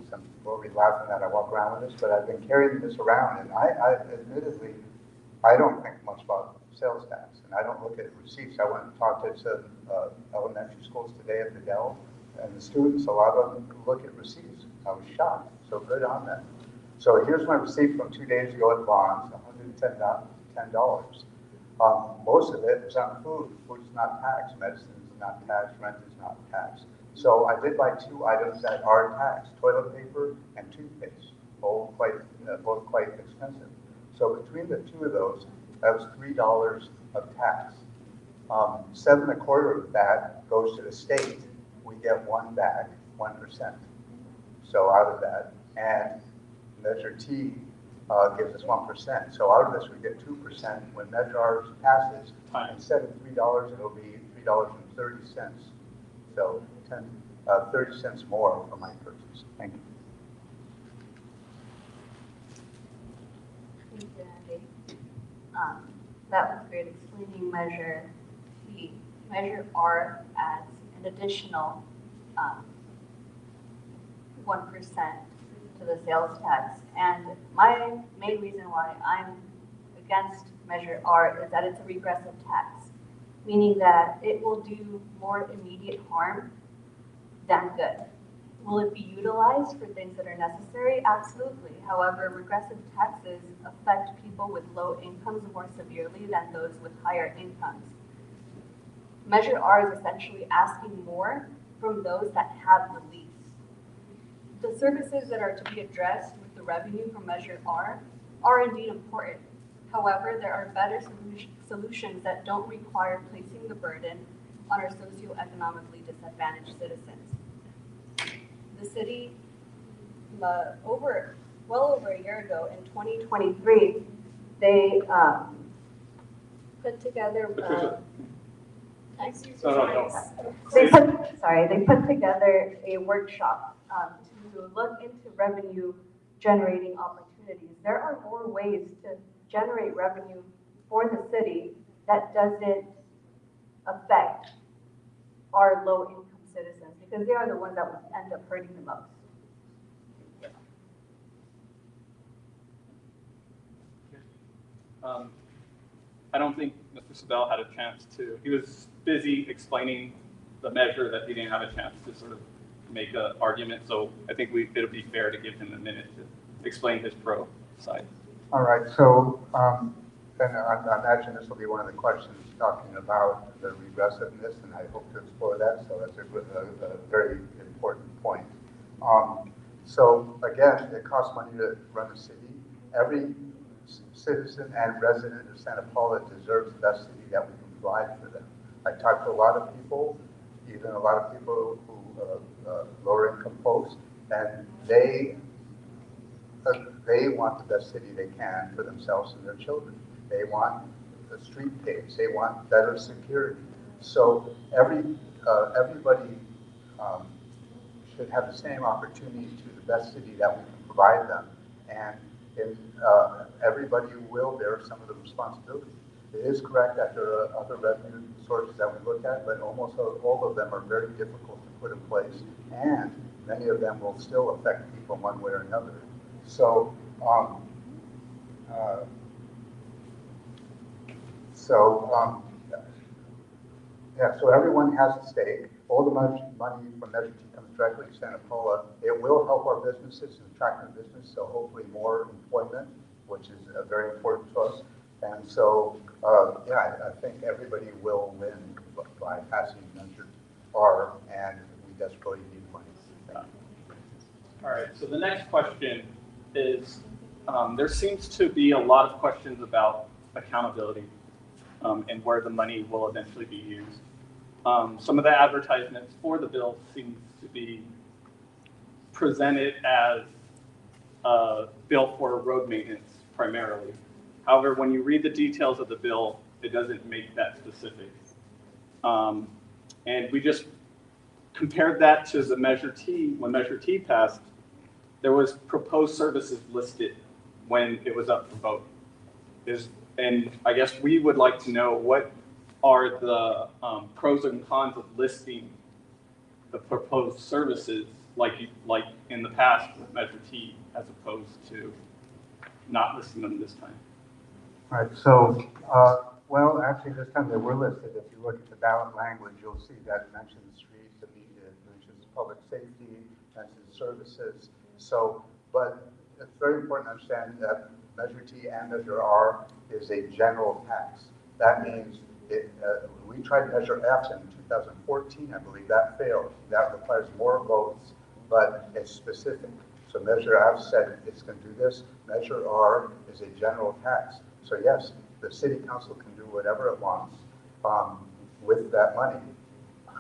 some people will be laughing that I walk around with this, but I've been carrying this around, and I admittedly, I don't think much about sales tax, and I don't look at receipts. I went and talked to some elementary schools today at the Dell, and the students, a lot of them look at receipts. I was shocked, so good on them. So here's my receipt from 2 days ago at Bonds, $110. Most of it is on food. Food is not taxed, medicine is not taxed, rent is not taxed. So I did buy 2 items that are taxed, toilet paper and toothpaste, both quite expensive. So between the 2 of those, that was $3 of tax. 7.25 of that goes to the state. We get one back, 1%. So out of that, and Measure T gives us 1%. So out of this, we get 2%. When Measure R passes, instead of $3, it'll be $3.30. So 30 cents more for my purchase. Thank you. Thank you, Andy. That was great explaining Measure T. Measure R adds an additional 1% to the sales tax. And my main reason why I'm against Measure R is that it's a regressive tax, meaning that it will do more immediate harm than good. Will it be utilized for things that are necessary? Absolutely. However, regressive taxes affect people with low incomes more severely than those with higher incomes. Measure R is essentially asking more from those that have the least. The services that are to be addressed with the revenue from Measure R are indeed important. However, there are better solutions that don't require placing the burden on our socioeconomically disadvantaged citizens. The city, well over a year ago, in 2023, they put together. They put together a workshop to look into revenue generating opportunities. There are more ways to generate revenue for the city that doesn't affect our low income citizens, because they are the ones that would end up hurting the most. I don't think Mr. Sabel had a chance to, he was busy explaining the measure that he didn't have a chance to sort of make an argument. So I think it'll be fair to give him a minute to explain his pro side. All right, so then I imagine this will be one of the questions talking about the regressiveness, and I hope to explore that. So that's a very important point. So again, it costs money to run a city. Every citizen and resident of Santa Paula deserves the best city that we can provide for them. I talked to a lot of people, even a lot of people who lower income folks, and they want the best city they can for themselves and their children. They want the street paved. They want better security. So everybody should have the same opportunity to the best city that we can provide them. And everybody will bear some of the responsibility. It is correct that there are other revenue sources that we look at, but almost all of them are very difficult to put in place, and many of them will still affect people one way or another. So, so everyone has a stake. All the money from Measure T comes directly to Santa Paula. It will help our businesses and attract new business, so hopefully more employment, which is very important to us. And so, I think everybody will win by passing Measure R, and we desperately need money. Thank you. All right, so the next question is, there seems to be a lot of questions about accountability and where the money will eventually be used. Some of the advertisements for the bill seem to be presented as a bill for road maintenance primarily. However, when you read the details of the bill, it doesn't make that specific. And we just compared that to the Measure T. When Measure T passed, there was proposed services listed when it was up for vote. And I guess we would like to know what are the pros and cons of listing the proposed services like in the past with Measure T, as opposed to not listing them this time. All right, so, well, actually this time they were listed. If you look at the ballot language, you'll see that it mentions streets, it mentions public safety, mentions services. So, but it's very important to understand that Measure T and Measure R is a general tax. That means we tried Measure F in 2014, I believe that failed. That requires more votes, but it's specific. So Measure F said it's going to do this. Measure R is a general tax. So yes, the city council can do whatever it wants. with that money.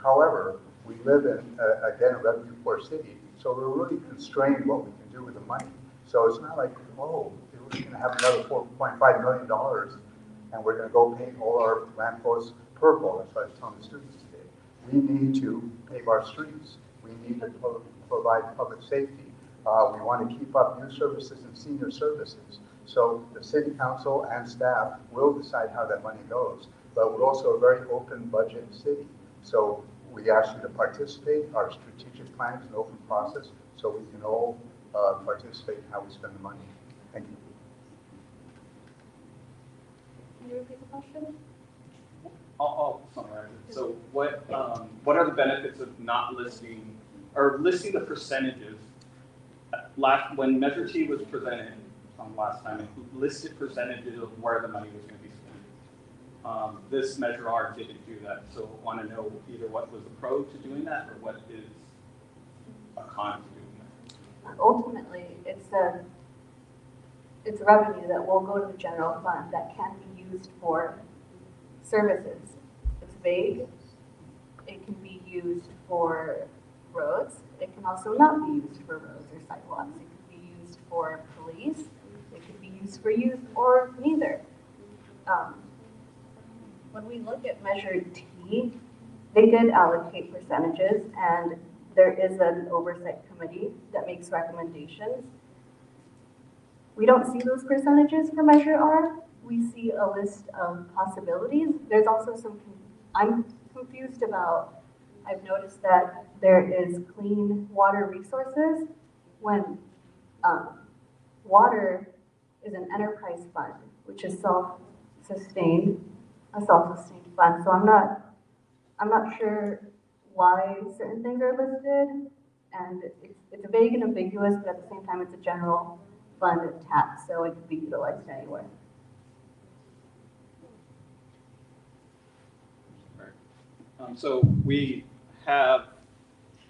However, we live in, again, a revenue poor city, so we're really constrained what we can do with the money. So it's not like, oh, we're going to have another $4.5 million and we're going to go paint all our lampposts purple. That's what I was telling the students today. We need to pave our streets. We need to provide public safety. We want to keep up youth services and senior services. So the city council and staff will decide how that money goes. But we're also a very open budget city. So we ask you to participate. Our strategic plan is an open process, so we can all participate in how we spend the money. Thank you. Can you repeat the question? I'll summarize it. So what are the benefits of not listing, or listing the percentages? When Measure T was presented last time, it listed percentages of where the money was going to be spent. This Measure R didn't do that. So I want to know either what was the pro to doing that or what is a con to doing that. Ultimately, it's a revenue that will go to the general fund that can be used for services. It's vague. It can be used for roads. It can also not be used for roads or sidewalks. It can be used for police. It can be used for youth or neither. When we look at Measure T, they did allocate percentages, and there is an oversight committee that makes recommendations. We don't see those percentages for Measure R. We see a list of possibilities. There's also I'm confused about, I've noticed that there is clean water resources when water is an enterprise fund, which is self-sustained, a self-sustained fund. So I'm not sure why certain things are listed, and it's vague and ambiguous, but at the same time, it's a general fund tax, so it could be utilized anywhere. So I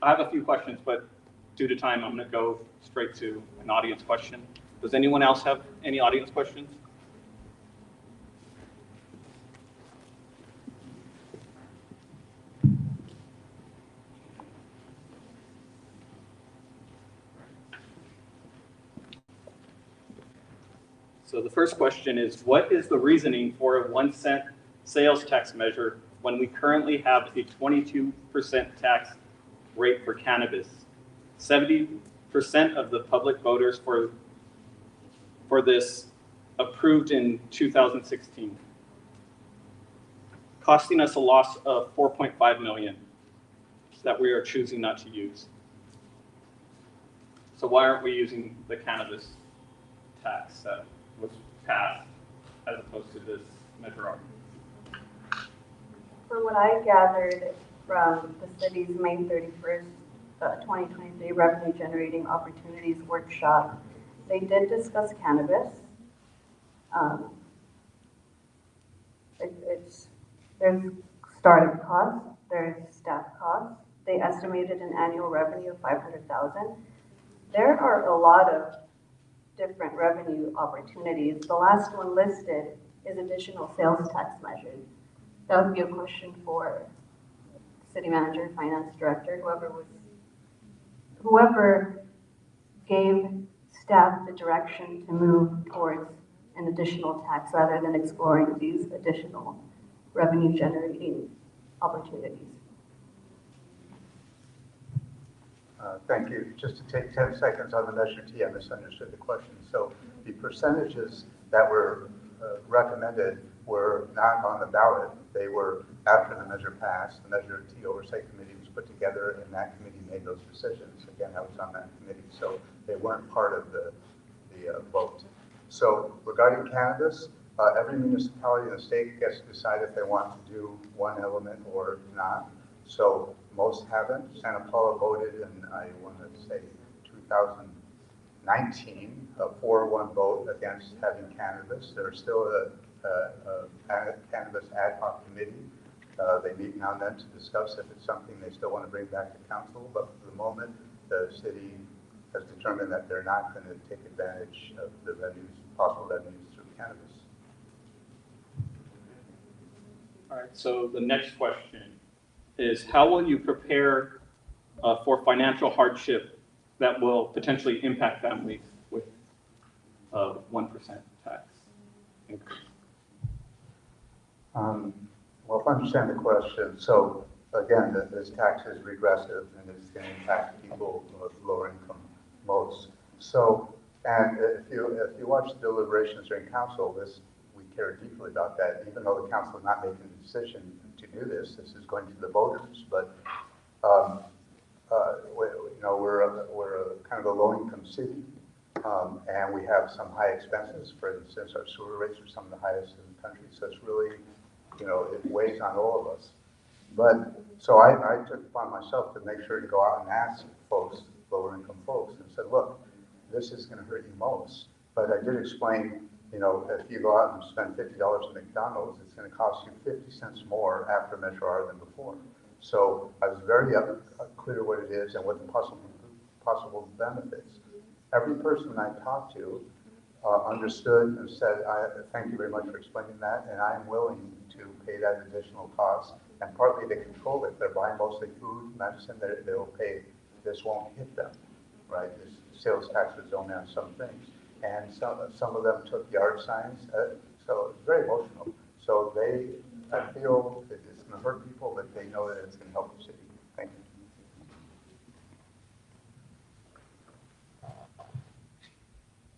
have a few questions, but due to time, I'm going to go straight to an audience question. Does anyone else have any audience questions? So the first question is, what is the reasoning for a 1 cent sales tax measure when we currently have a 22% tax rate for cannabis? 70% of the public voters for this approved in 2016, costing us a loss of $4.5 million that we are choosing not to use. So why aren't we using the cannabis tax that was passed as opposed to this Measure R? For what I gathered from the city's May 31st, 2023 Revenue Generating Opportunities Workshop, they did discuss cannabis. There's startup costs, there's staff costs. They estimated an annual revenue of $500,000. There are a lot of different revenue opportunities. The last one listed is additional sales tax measures. That would be a question for city manager, finance director, whoever gave staff the direction to move towards an additional tax rather than exploring these additional revenue generating opportunities. Thank you. Just to take 10 seconds on the Measure T, I misunderstood the question. So the percentages that were recommended were not on the ballot. They were after the measure passed. The Measure T Oversight Committee was put together, and that committee made those decisions. Again, I was on that committee, so they weren't part of the vote. So regarding cannabis, every municipality in the state gets to decide if they want to do one element or not. So most haven't. Santa Paula voted in, I want to say, 2019, a 4-1 vote against having cannabis. There's still a cannabis ad hoc committee. They meet now and then to discuss if it's something they still want to bring back to council, but for the moment, the city has determined that they're not going to take advantage of the revenues, possible revenues through cannabis. All right, so the next question is, how will you prepare for financial hardship that will potentially impact families with 1% tax increase? Well, if I understand the question, so again, this tax is regressive and it's going to impact people with lower income most. So, and if you watch the deliberations during council, we care deeply about that, even though the council is not making the decision to do this. This is going to the voters, but we're a kind of a low-income city, and we have some high expenses. For instance, our sewer rates are some of the highest in the country, so it's really, it weighs on all of us. But so I took upon myself to make sure to go out and ask folks, lower-income folks, and said, look, this is going to hurt you most. But I did explain, if you go out and spend $50 at McDonald's, it's going to cost you 50 cents more after Measure R than before. So I was very clear what it is and what the possible benefits. Every person I talked to understood and said, thank you very much for explaining that, and I am willing to pay that additional cost. And partly to control it, they're buying mostly food, medicine, they'll pay. This won't hit them, right? This sales tax is only on some things. And some of them took yard signs, so it's very emotional. So I feel that it's going to hurt people, but they know that it's going to help the city. Thank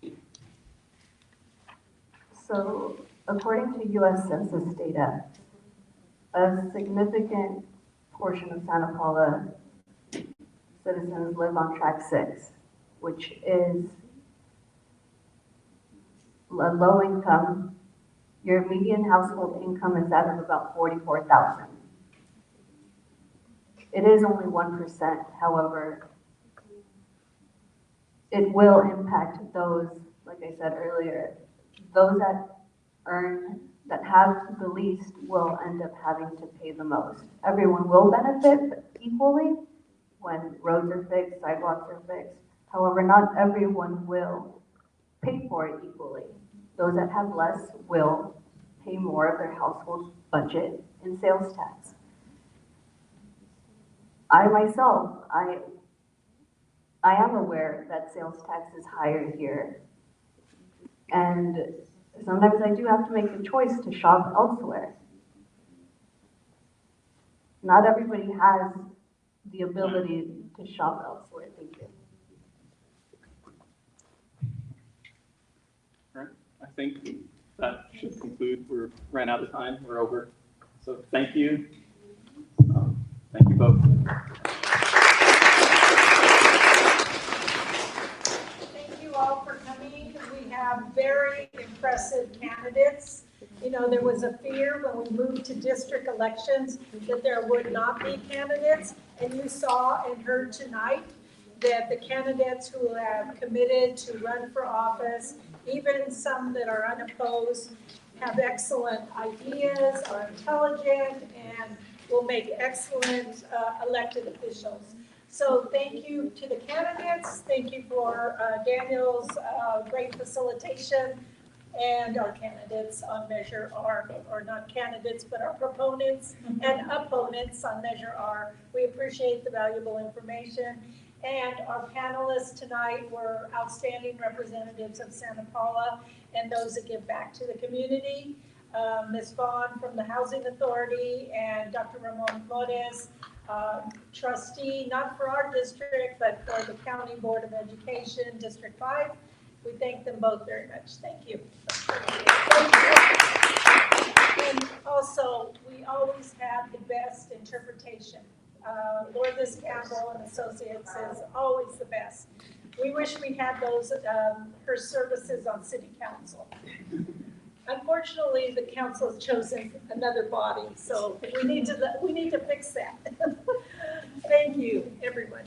you. So according to US Census data, a significant portion of Santa Paula citizens live on Track 6, which is a low income. Your median household income is that of about $44,000. It is only 1%, however, it will impact those, like I said earlier, those that have the least will end up having to pay the most. Everyone will benefit equally when roads are fixed, sidewalks are fixed. However, not everyone will pay for it equally. Those that have less will pay more of their household budget in sales tax. I myself, I am aware that sales tax is higher here. And sometimes I do have to make the choice to shop elsewhere. Not everybody has the ability to shop elsewhere. Thank you. All right, I think that should conclude. We're ran out of time. We're over. So thank you. Thank you both. Thank you all for coming. We have very impressive candidates. There was a fear when we moved to district elections that there would not be candidates. And you saw and heard tonight that the candidates who have committed to run for office, even some that are unopposed, have excellent ideas, are intelligent, and will make excellent elected officials. So thank you to the candidates. Thank you for Daniel's great facilitation, and our candidates on Measure R, or not candidates, but our proponents and opponents on Measure R. We appreciate the valuable information. And our panelists tonight were outstanding representatives of Santa Paula and those that give back to the community. Ms. Vaughn from the Housing Authority and Dr. Ramon Flores, trustee, not for our district, but for the County Board of Education, District 5. We thank them both very much. Thank you. And also, we always have the best interpretation. Lourdes Campbell and Associates is always the best. We wish we had those, her services on City Council. Unfortunately, the council has chosen another body, so we need to fix that. Thank you, everyone.